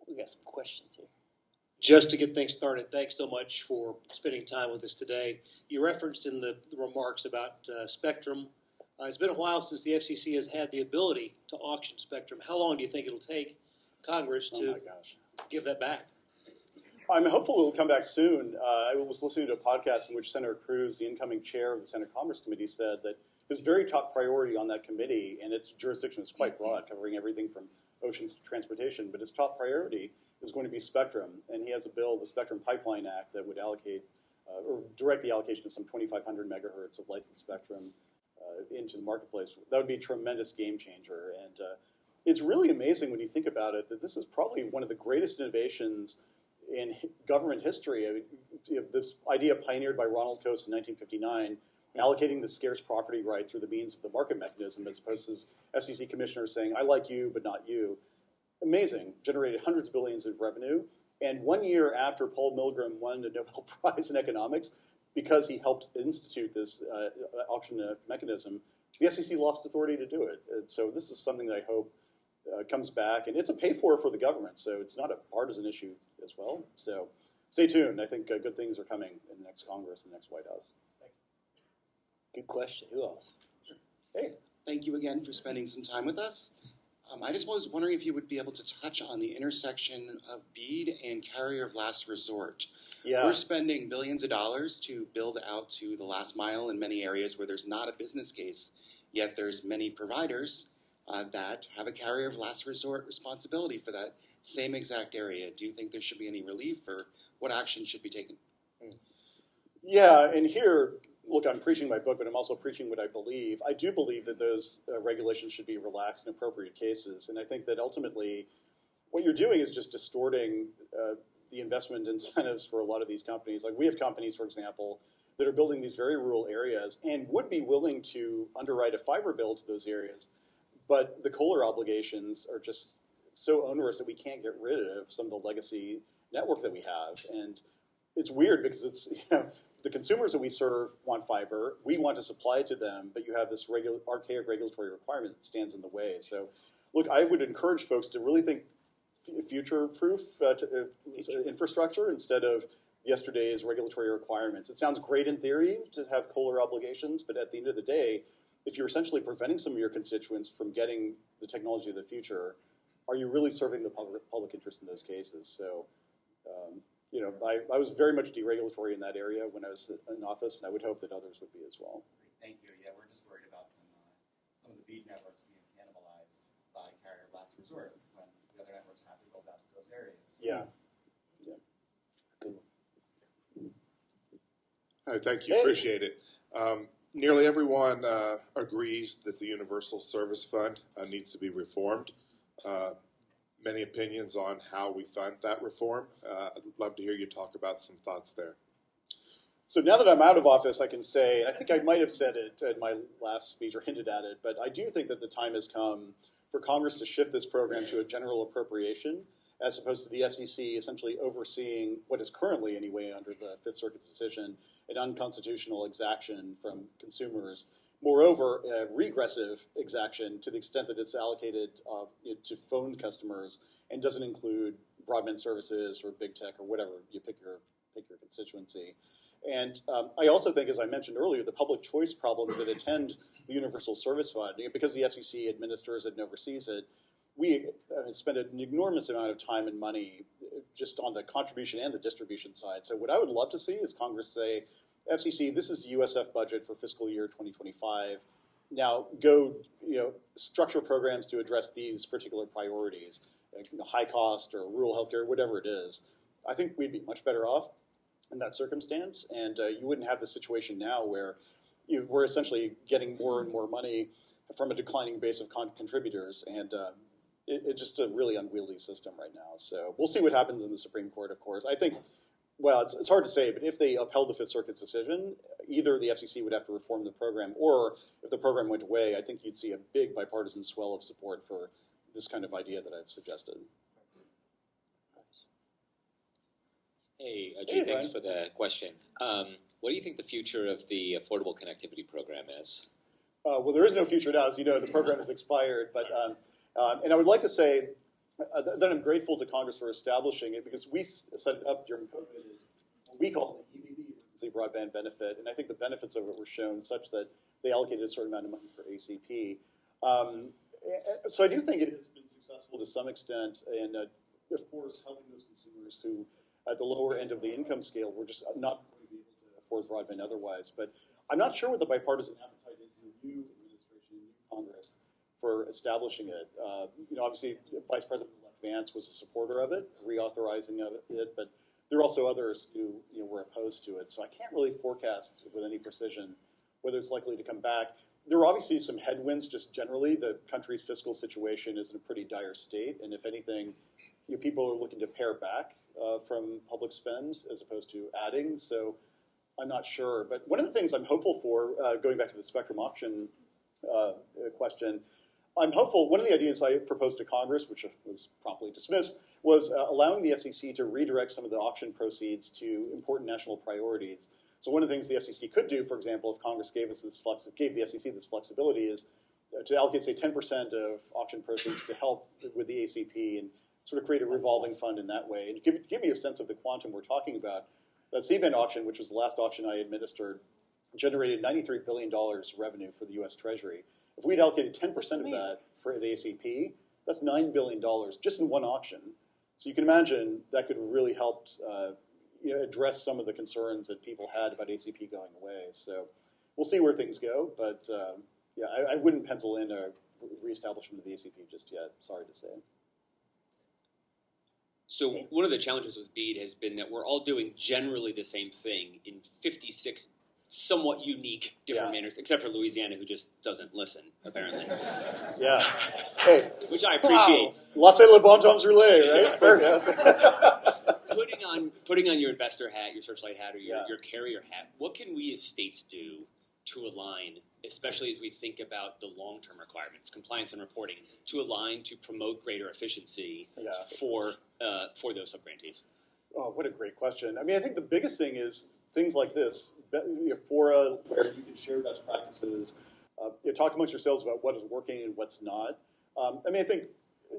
We got some questions here. Just to get things started, thanks so much for spending time with us today. You referenced in the remarks about spectrum. It's been a while since the FCC has had the ability to auction spectrum. How long do you think it'll take Congress to give that back? I'm hopeful it'll come back soon. I was listening to a podcast in which Senator Cruz, the incoming chair of the Senate Commerce Committee, said that his very top priority on that committee, and its jurisdiction is quite broad, covering everything from oceans to transportation, but his top priority is going to be spectrum, and he has a bill, the Spectrum Pipeline Act, that would allocate or direct the allocation of some 2,500 megahertz of licensed spectrum into the marketplace. That would be a tremendous game changer, and it's really amazing when you think about it that this is probably one of the greatest innovations in government history. I mean, this idea pioneered by Ronald Coase in 1959, allocating the scarce property right through the means of the market mechanism, as opposed to FCC commissioners saying, I like you, but not you. Amazing, generated hundreds of billions of revenue. And 1 year after Paul Milgram won the Nobel Prize in economics, because he helped institute this auction mechanism, the FCC lost authority to do it. And so this is something that I hope comes back. And it's a pay-for the government, so it's not a partisan issue as well. So stay tuned. I think good things are coming in the next Congress, the next White House. Good question. Who else? Sure. Hey. Thank you again for spending some time with us. I just was wondering if you would be able to touch on the intersection of BEAD and carrier of last resort. Yeah. We're spending billions of dollars to build out to the last mile in many areas where there's not a business case, yet there's many providers that have a carrier of last resort responsibility for that same exact area. Do you think there should be any relief, or what action should be taken? Yeah, and here, look, I'm preaching my book, but I'm also preaching what I believe. I do believe that those regulations should be relaxed in appropriate cases, and I think that ultimately what you're doing is just distorting the investment incentives for a lot of these companies. Like we have companies, for example, that are building these very rural areas and would be willing to underwrite a fiber build to those areas, but the COLR obligations are just so onerous that we can't get rid of some of the legacy network that we have. And it's weird because it's, the consumers that we serve want fiber, we want to supply it to them, but you have this archaic regulatory requirement that stands in the way. So, look, I would encourage folks to really think future-proof infrastructure instead of yesterday's regulatory requirements. It sounds great in theory to have COLR obligations, but at the end of the day, if you're essentially preventing some of your constituents from getting the technology of the future, are you really serving the public interest in those cases? So, I was very much deregulatory in that area when I was in office, and I would hope that others would be as well. Thank you. Yeah, we're just worried about some of the BEAD networks being cannibalized by carrier of last resort when the other networks have to go out to those areas. Yeah. Good. All right, thank you. Appreciate it. Nearly everyone agrees that the Universal Service Fund needs to be reformed. Many opinions on how we fund that reform. I'd love to hear you talk about some thoughts there. So now that I'm out of office, I can say, and I think I might have said it in my last speech or hinted at it, but I do think that the time has come for Congress to shift this program to a general appropriation as opposed to the FCC essentially overseeing what is currently, anyway, under the Fifth Circuit's decision, an unconstitutional exaction from consumers. Moreover, a regressive exaction to the extent that it's allocated to phone customers and doesn't include broadband services or big tech or whatever you pick your constituency. And I also think, as I mentioned earlier, the public choice problems that attend the Universal Service Fund, because the FCC administers it and oversees it, we spend an enormous amount of time and money just on the contribution and the distribution side. So what I would love to see is Congress say, FCC, this is the USF budget for fiscal year 2025. Now go, structure programs to address these particular priorities, like, high cost or rural healthcare, whatever it is. I think we'd be much better off in that circumstance, and you wouldn't have the situation now where we're essentially getting more and more money from a declining base of contributors, and it's just a really unwieldy system right now. So we'll see what happens in the Supreme Court, of course. I think, well, it's hard to say, but if they upheld the Fifth Circuit's decision, either the FCC would have to reform the program, or if the program went away, I think you'd see a big bipartisan swell of support for this kind of idea that I've suggested. Hey, Ajit, thanks for the question. What do you think the future of the Affordable Connectivity Program is? Well, there is no future now. As you know, the program has expired. But and I would like to say that I'm grateful to Congress for establishing it, because we set it up during COVID as what we call the EBB, the broadband benefit. And I think the benefits of it were shown such that they allocated a certain amount of money for ACP. So I do think it has been successful to some extent, and of course, helping those consumers who, at the lower end of the income scale, were just not going to be able to afford broadband otherwise. But I'm not sure what the bipartisan appetite is in the new administration, new Congress, for establishing it. Obviously, Vice President Vance was a supporter of it, reauthorizing of it, but there are also others who were opposed to it. So I can't really forecast with any precision whether it's likely to come back. There are obviously some headwinds just generally. The country's fiscal situation is in a pretty dire state, and if anything, people are looking to pare back from public spend as opposed to adding. So I'm not sure. But one of the things I'm hopeful for, going back to the spectrum auction question, I'm hopeful. One of the ideas I proposed to Congress, which was promptly dismissed, was allowing the FCC to redirect some of the auction proceeds to important national priorities. So one of the things the FCC could do, for example, if Congress gave the FCC this flexibility, is to allocate, say, 10% of auction proceeds to help with the ACP and sort of create a revolving fund in that way. And give you a sense of the quantum we're talking about. The C-band auction, which was the last auction I administered, generated $93 billion revenue for the U.S. Treasury. If we'd allocated 10% of that for the ACP, that's $9 billion just in one auction. So you can imagine that could have really helped address some of the concerns that people had about ACP going away. So we'll see where things go. But I wouldn't pencil in a reestablishment of the ACP just yet, sorry to say. So one of the challenges with BEAD has been that we're all doing generally the same thing in 56 somewhat unique different manners, except for Louisiana, who just doesn't listen, apparently. Yeah. Hey. Which I appreciate. Wow. Laissez le bon temps rouler, right? Putting on your investor hat, your Searchlight hat, or your carrier hat, what can we as states do to align, especially as we think about the long-term requirements, compliance and reporting, to align to promote greater efficiency for those subgrantees? Oh, what a great question. I mean, I think the biggest thing is things like this, fora where you can share best practices, talk amongst yourselves about what is working and what's not. I think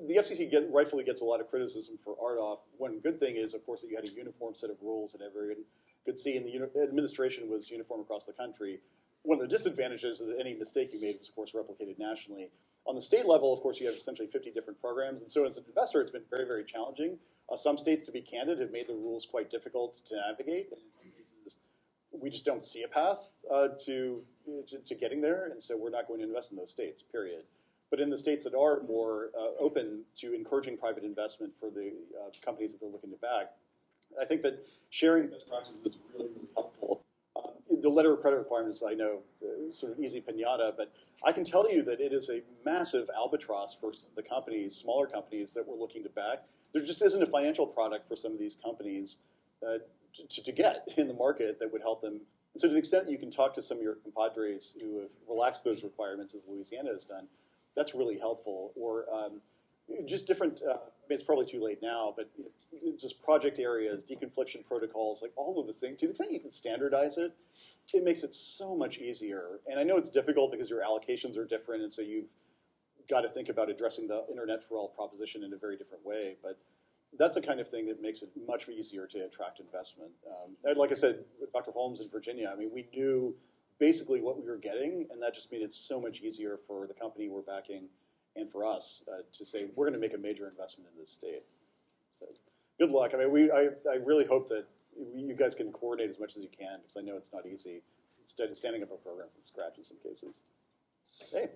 the FCC rightfully gets a lot of criticism for RDOF. One good thing is, of course, that you had a uniform set of rules that everyone could see, and the administration was uniform across the country. One of the disadvantages is that any mistake you made was, of course, replicated nationally. On the state level, of course, you have essentially 50 different programs, and so as an investor, it's been very, very challenging. Some states, to be candid, have made the rules quite difficult to navigate, and in some cases, we just don't see a path to getting there, and so we're not going to invest in those states, period. But in the states that are more open to encouraging private investment for the companies that they're looking to back, I think that sharing best practices is really, really helpful. The letter of credit requirements, I know, sort of easy pinata, but I can tell you that it is a massive albatross for the companies, smaller companies that we're looking to back. There just isn't a financial product for some of these companies to get in the market that would help them. And so to the extent you can talk to some of your compadres who have relaxed those requirements, as Louisiana has done, that's really helpful. Or just different, it's probably too late now, but just project areas, deconfliction protocols, like all of the things. To the extent you can standardize it, it makes it so much easier. And I know it's difficult because your allocations are different, and so you've got to think about addressing the Internet for All proposition in a very different way. But that's the kind of thing that makes it much easier to attract investment. And like I said, with Dr. Holmes in Virginia, I mean, we knew basically what we were getting, and that just made it so much easier for the company we're backing and for us to say we're going to make a major investment in this state. So good luck. I mean, I really hope that you guys can coordinate as much as you can, because I know it's not easy. Instead of standing up a program from scratch in some cases. Hey.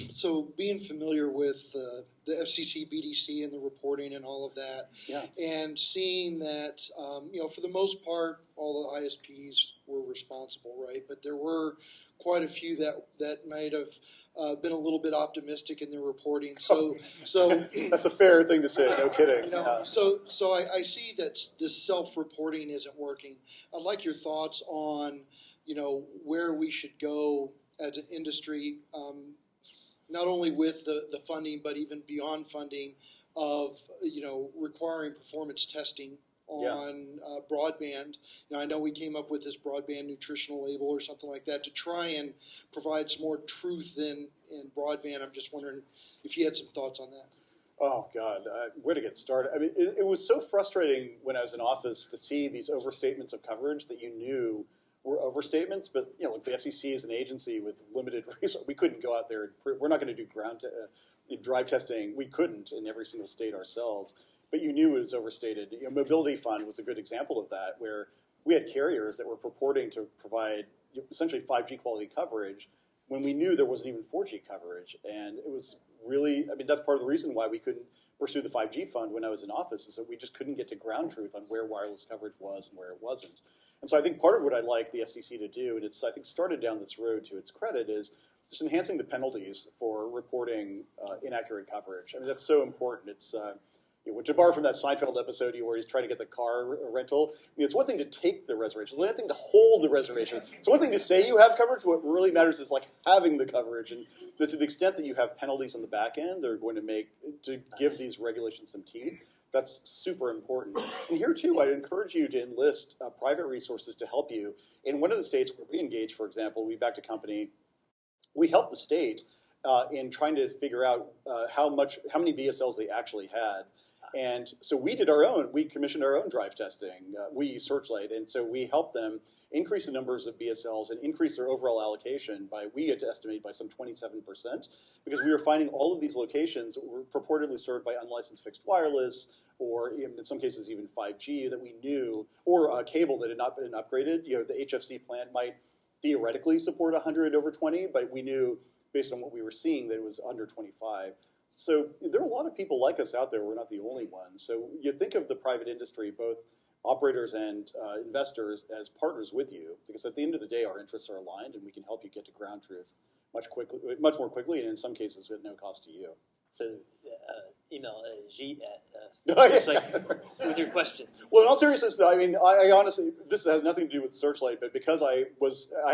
So being familiar with the FCC, BDC, and the reporting and all of that, Yeah. and seeing that, for the most part, all the ISPs were responsible, right? But there were quite a few that might have been a little bit optimistic in their reporting. So That's a fair thing to say. No kidding. So I see that this self-reporting isn't working. I'd like your thoughts on, where we should go as an industry, not only with the funding, but even beyond funding of, requiring performance testing on broadband. Now, I know we came up with this broadband nutritional label or something like that to try and provide some more truth in broadband. I'm just wondering if you had some thoughts on that. Oh, God, where to get started? I mean, it was so frustrating when I was in office to see these overstatements of coverage that you knew were overstatements. But, like the FCC is an agency with limited resources. We couldn't go out there and we're not going to do drive testing. We couldn't in every single state ourselves. But you knew it was overstated. Mobility Fund was a good example of that, where we had carriers that were purporting to provide essentially 5G quality coverage when we knew there wasn't even 4G coverage. And it was really, that's part of the reason why we couldn't pursue the 5G fund when I was in office, is that we just couldn't get to ground truth on where wireless coverage was and where it wasn't. And so I think part of what I'd like the FCC to do, and it's, I think, started down this road to its credit, is just enhancing the penalties for reporting inaccurate coverage. That's so important. It's to borrow from that Seinfeld episode where he's trying to get the car rental. It's one thing to take the reservation. It's another thing to hold the reservation. It's one thing to say you have coverage. What really matters is having the coverage. And to the extent that you have penalties on the back end, they're going to give these regulations some teeth. That's super important. And here, too, I'd encourage you to enlist private resources to help you. In one of the states where we engage, for example, we backed a company. We helped the state in trying to figure out how many BSLs they actually had. And so we commissioned our own drive testing. We used Searchlight, and so we helped them increase the numbers of BSLs and increase their overall allocation we had to estimate by some 27%, because we were finding all of these locations were purportedly served by unlicensed fixed wireless, or in some cases even 5G that we knew, or cable that had not been upgraded. The HFC plant might theoretically support 100 over 20, but we knew based on what we were seeing that it was under 25. So there are a lot of people like us out there. We're not the only ones. So you think of the private industry, both operators and investors, as partners with you, because at the end of the day, our interests are aligned, and we can help you get to ground truth much more quickly, and in some cases at no cost to you. So email Ajit with your questions. Well, in all seriousness, I honestly, this has nothing to do with Searchlight, but because I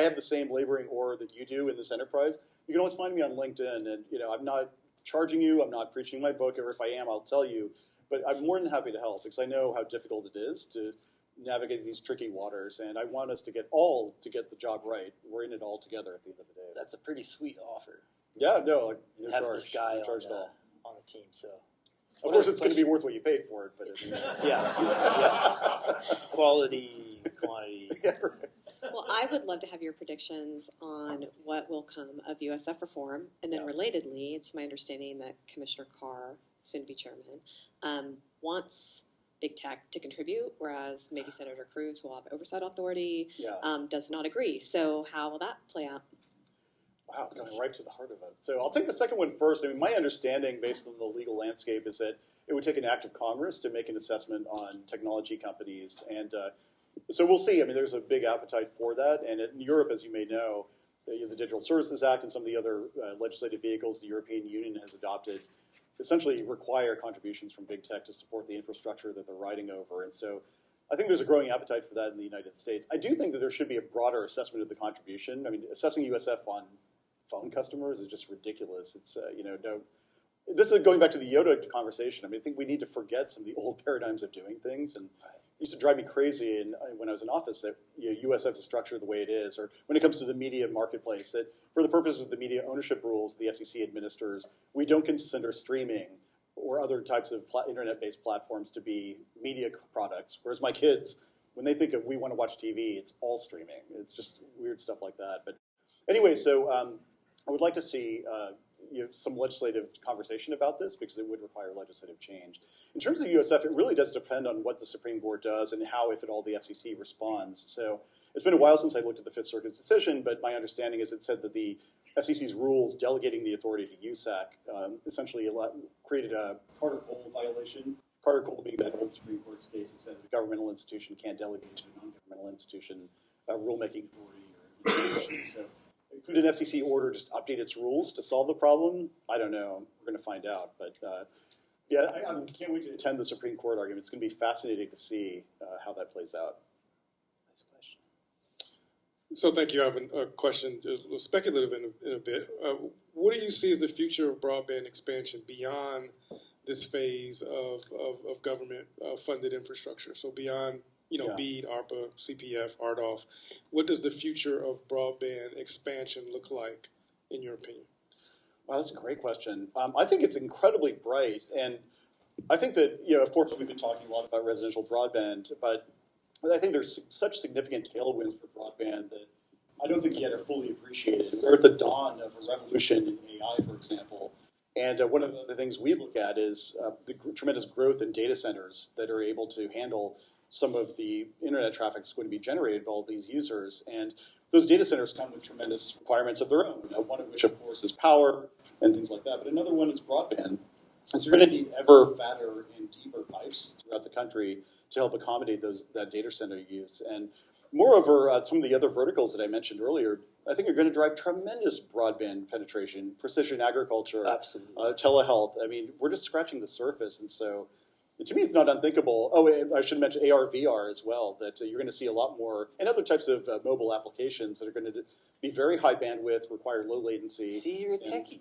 have the same laboring oar that you do in this enterprise, you can always find me on LinkedIn, and I'm not charging you, I'm not preaching my book, or if I am, I'll tell you. But I'm more than happy to help, because I know how difficult it is to navigate these tricky waters, and I want us to get the job right. We're in it all together at the end of the day. That's a pretty sweet offer. Yeah, no, have this guy on the team. So, of course, it's going to be worth what you paid for it, but yeah. Quality, quantity. Yeah, right. Well, I would love to have your predictions on what will come of USF reform, and then relatedly, it's my understanding that Commissioner Carr, soon to be chairman, wants big tech to contribute, whereas maybe Senator Cruz, who will have oversight authority, does not agree. So how will that play out? Wow, going right to the heart of it. So I'll take the second one first. My understanding, based on the legal landscape, is that it would take an act of Congress to make an assessment on technology companies. And so we'll see. There's a big appetite for that. And in Europe, as you may know, the Digital Services Act and some of the other legislative vehicles the European Union has adopted essentially require contributions from big tech to support the infrastructure that they're riding over. And so I think there's a growing appetite for that in the United States. I do think that there should be a broader assessment of the contribution. Assessing USF on phone customers is just ridiculous. It's, this is going back to the Yoda conversation. I think we need to forget some of the old paradigms of doing things. And it used to drive me crazy when I was in office that USF is structured the way it is, or when it comes to the media marketplace, that for the purposes of the media ownership rules the FCC administers, we don't consider streaming or other types of internet-based platforms to be media products. Whereas my kids, when they think of we want to watch TV, it's all streaming. It's just weird stuff like that. But anyway, so I would like to see some legislative conversation about this because it would require legislative change. In terms of USF, it really does depend on what the Supreme Court does and how, if at all, the FCC responds. So it's been a while since I looked at the Fifth Circuit's decision, but my understanding is it said that the FCC's rules delegating the authority to USAC essentially created a Carter Cole violation. Carter Cole being that old Supreme Court's case that said a governmental institution can't delegate to a non-governmental institution rulemaking authority. So could an FCC order just update its rules to solve the problem? I don't know. We're going to find out. But yeah, I can't wait to attend the Supreme Court argument. It's going to be fascinating to see how that plays out. So thank you. I have a question, a little speculative in a bit. What do you see as the future of broadband expansion beyond this phase of government funded infrastructure? So beyond BEAD, ARPA, CPF, RDOF, what does the future of broadband expansion look like, in your opinion? Wow, that's a great question. I think it's incredibly bright, and I think that, of course, we've been talking a lot about residential broadband, but I think there's such significant tailwinds for broadband that I don't think yet are fully appreciated. We're at the dawn of a revolution in AI, for example, and one of the things we look at is the tremendous growth in data centers that are able to handle some of the internet traffic that's going to be generated by all these users. And those data centers come with tremendous requirements of their own, one of which, of course, is power and things like that. But another one is broadband. And so you're going to need ever fatter and deeper pipes throughout the country to help accommodate that data center use. And moreover, some of the other verticals that I mentioned earlier, I think are going to drive tremendous broadband penetration, precision agriculture, telehealth. I mean, we're just scratching the surface. And so to me, it's not unthinkable. Oh, and I should mention AR, VR as well, that you're going to see a lot more, and other types of mobile applications that are going to be very high bandwidth, require low latency. See, you're a techie.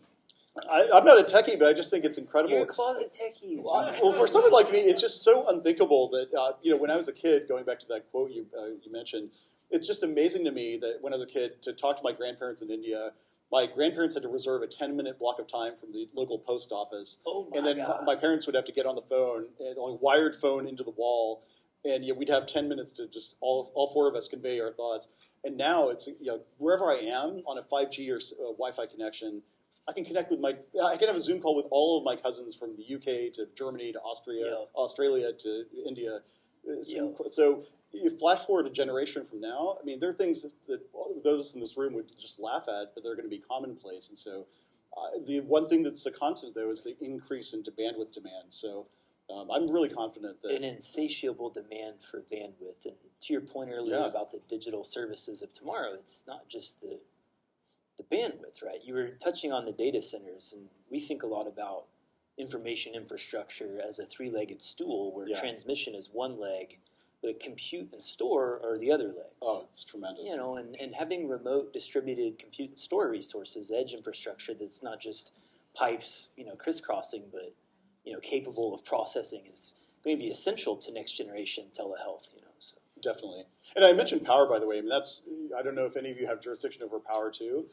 I'm not a techie, but I just think it's incredible. You're a closet techie. Well, for someone like me, it's just so unthinkable that, when I was a kid, going back to that quote you mentioned, it's just amazing to me that when I was a kid, to talk to my grandparents in India, my grandparents had to reserve a 10-minute block of time from the local post office. Oh my and then God. My parents would have to get on the phone, and a wired phone into the wall, and we'd have 10 minutes to just all four of us convey our thoughts. And now it's, wherever I am on a 5G or Wi-Fi connection, I can connect with I can have a Zoom call with all of my cousins from the UK to Germany to Austria, Australia to India. So you flash forward a generation from now, I mean, there are things that those in this room would just laugh at, but they're going to be commonplace. And so the one thing that's a constant, though, is the increase in bandwidth demand. So I'm really confident that... An insatiable demand for bandwidth. And to your point earlier about the digital services of tomorrow, it's not just the bandwidth, right? You were touching on the data centers, and we think a lot about information infrastructure as a three-legged stool where transmission is one leg, but compute and store are the other legs. Oh, it's tremendous. And having remote distributed compute and store resources, edge infrastructure that's not just pipes, crisscrossing, but, capable of processing is going to be essential to next generation telehealth, So. Definitely. And I mentioned power, by the way. I mean, I don't know if any of you have jurisdiction over power, too.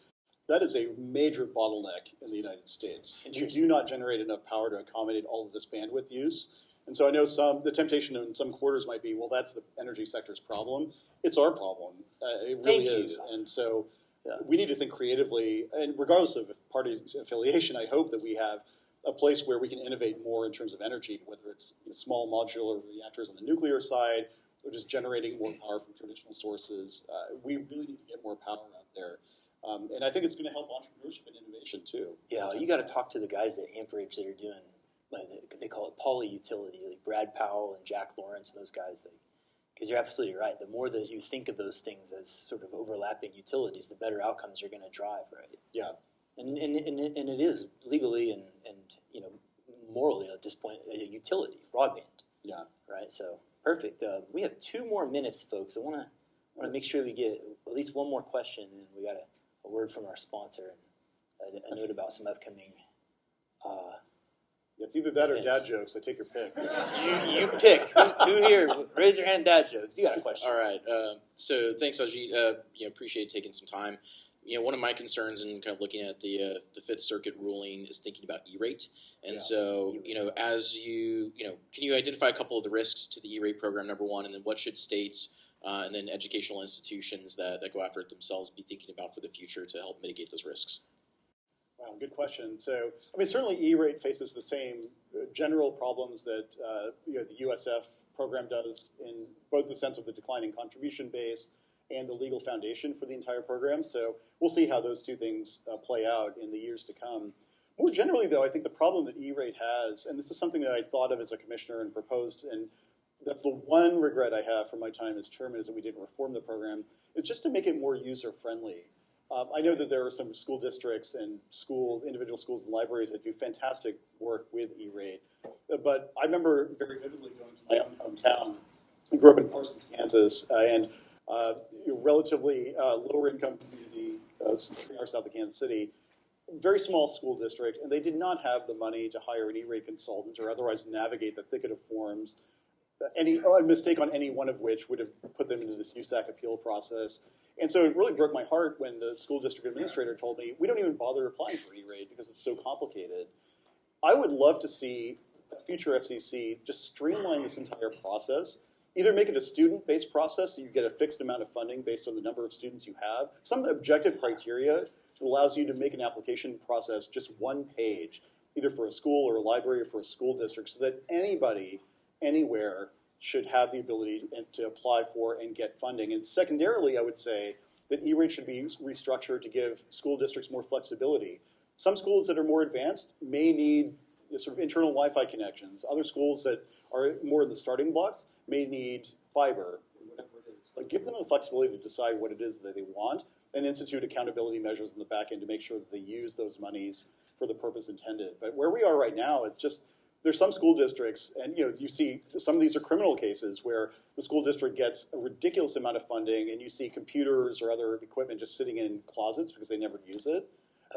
That is a major bottleneck in the United States. You do not generate enough power to accommodate all of this bandwidth use. And so I know the temptation in some quarters might be, well, that's the energy sector's problem. It's our problem. It really is. And so we need to think creatively. And regardless of party affiliation, I hope that we have a place where we can innovate more in terms of energy, whether it's small modular reactors on the nuclear side or just generating more power from traditional sources. We really need to get more power out there. And I think it's going to help entrepreneurship and innovation, too. Yeah, you got to talk to the guys at Amperage that are doing, they call it polyutility, like Brad Powell and Jack Lawrence and those guys. Because you're absolutely right. The more that you think of those things as sort of overlapping utilities, the better outcomes you're going to drive, right? Yeah. And it is legally and morally at this point a utility, broadband. Yeah. Right. So perfect. We have 2 more minutes, folks. I want to make sure we get at least one more question, and we got a word from our sponsor and a note about some upcoming. It's either that or dad jokes. I take your pick. You pick. Who here? Raise your hand. Dad jokes. You got a question? All right. So thanks, Ajit. Appreciate taking some time. One of my concerns in kind of looking at the Fifth Circuit ruling is thinking about E-rate. And so, as can you identify a couple of the risks to the E-rate program, number one, and then what should states and then educational institutions that go after it themselves be thinking about for the future to help mitigate those risks? Wow, good question. So, I mean, certainly E-rate faces the same general problems that the USF program does in both the sense of the declining contribution base and the legal foundation for the entire program. So we'll see how those two things play out in the years to come. More generally, though, I think the problem that E-rate has, and this is something that I thought of as a commissioner and proposed, and that's the one regret I have from my time as chairman, is that we didn't reform the program, is just to make it more user-friendly. I know that there are some school districts and individual schools and libraries that do fantastic work with E-rate. But I remember very vividly going to my own hometown. I grew up in Parsons, Kansas, and relatively lower income community, 3 hours south of Kansas City. Very small school district, and they did not have the money to hire an E-rate consultant or otherwise navigate the thicket of forms. A mistake on any one of which would have put them into this USAC appeal process. And so it really broke my heart when the school district administrator told me, we don't even bother applying for E-rate because it's so complicated. I would love to see a future FCC just streamline this entire process, either make it a student-based process so you get a fixed amount of funding based on the number of students you have, some objective criteria that allows you to make an application process just one page, either for a school or a library or for a school district, so that anybody, anywhere, should have the ability to apply for and get funding. And secondarily, I would say that E-rate should be restructured to give school districts more flexibility. Some schools that are more advanced may need sort of internal Wi-Fi connections. Other schools that are more in the starting blocks may need fiber, whatever it is. But give them the flexibility to decide what it is that they want and institute accountability measures in the back end to make sure that they use those monies for the purpose intended. But where we are right now, it's just, there's some school districts, and you see some of these are criminal cases where the school district gets a ridiculous amount of funding, and you see computers or other equipment just sitting in closets because they never use it,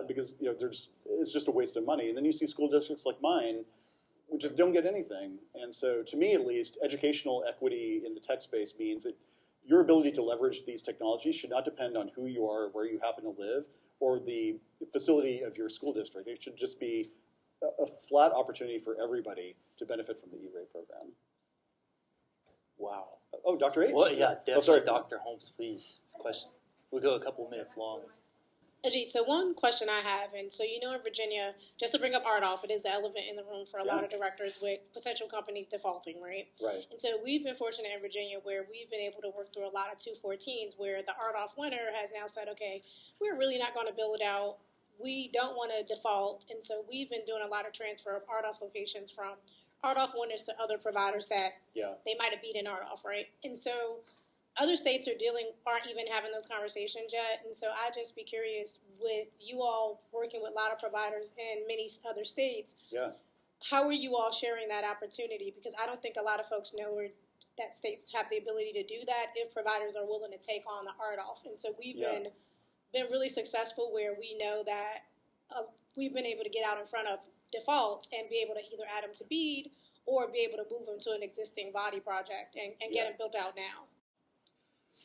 because it's just a waste of money. And then you see school districts like mine, which just don't get anything. And so, to me at least, educational equity in the tech space means that your ability to leverage these technologies should not depend on who you are, where you happen to live, or the facility of your school district. It should just be a flat opportunity for everybody to benefit from the E-rate program. Wow. Oh, Dr. H? Well, yeah, definitely. Oh, sorry. Dr. Holmes, please. Question. We'll go a couple minutes long. Ajit, so one question I have, and so in Virginia, just to bring up RDOF, it is the elephant in the room for a lot of directors with potential companies defaulting, right? Right. And so we've been fortunate in Virginia where we've been able to work through a lot of 214s where the RDOF winner has now said, okay, we're really not going to build it out. We don't want to default, and so we've been doing a lot of transfer of RDOF locations from RDOF winners to other providers that they might have beat in RDOF, right? And so other states aren't even having those conversations yet, and so I'd just be curious, with you all working with a lot of providers in many other states, how are you all sharing that opportunity? Because I don't think a lot of folks know that states have the ability to do that if providers are willing to take on the RDOF, and so we've been really successful where we know that we've been able to get out in front of defaults and be able to either add them to BEAD or be able to move them to an existing body project and get them built out now.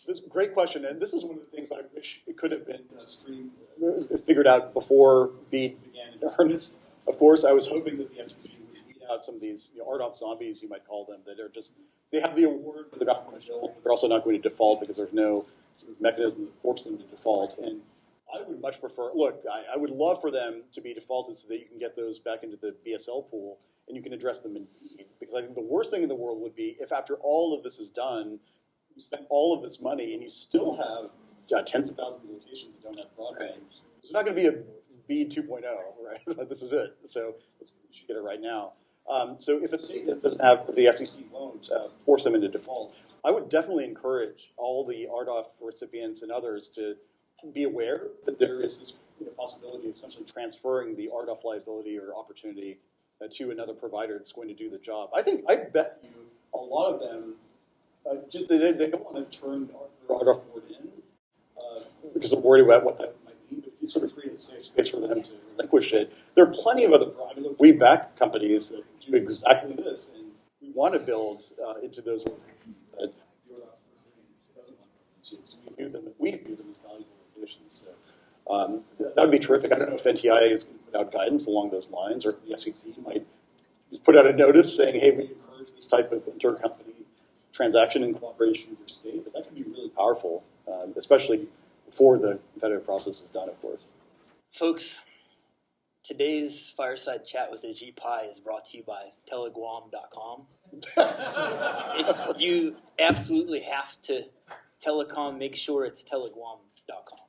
This is a great question, and this is one of the things I wish it could have been figured out before BEAD began in earnest. Of course, I was hoping that the FCC would weed out some of these RDOF zombies, you might call them, that are just, they have the award, but they're not going to build. They're also not going to default because there's no mechanism that forces them to default. And I would much prefer, I would love for them to be defaulted so that you can get those back into the BSL pool and you can address them in BEAD. Because I think the worst thing in the world would be if after all of this is done, you spend all of this money and you still have tens of thousands of locations that don't have broadband. There's not going to be a BEAD 2.0, right? This is it. So you should get it right now. So if a state doesn't have, the FCC won't force them into default, I would definitely encourage all the RDOF recipients and others to be aware that there is this possibility of essentially transferring the RDOF liability or opportunity to another provider that's going to do the job. I bet you a lot of them, they don't want to turn their RDOF board in because they're worried about what that might mean, but you sort of create a safe space for them to relinquish it. There are plenty of other, we back companies that do exactly this, and we want to build into those locations that we view them as valuable additions. So that would be terrific. I don't know if NTIA is going to put out guidance along those lines, or the FCC might put out a notice saying, hey, we encourage this type of intercompany transaction in cooperation with your state. But that could be really powerful, especially before the competitive process is done, of course. Folks, Today's Fireside Chat with Ajit Pai is brought to you by teleguam.com. If you absolutely have to telecom, make sure it's teleguam.com.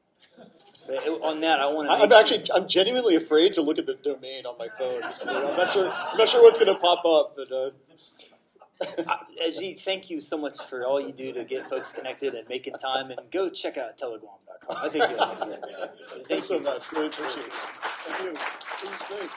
But on that, I want to. I'm genuinely afraid to look at the domain on my phone. I'm not sure what's going to pop up, but. Ajit, thank you so much for all you do to get folks connected and making time. And go check out teleguam.com. I think you'll like it. Thanks so much. Really appreciate it. Thank you. This is great.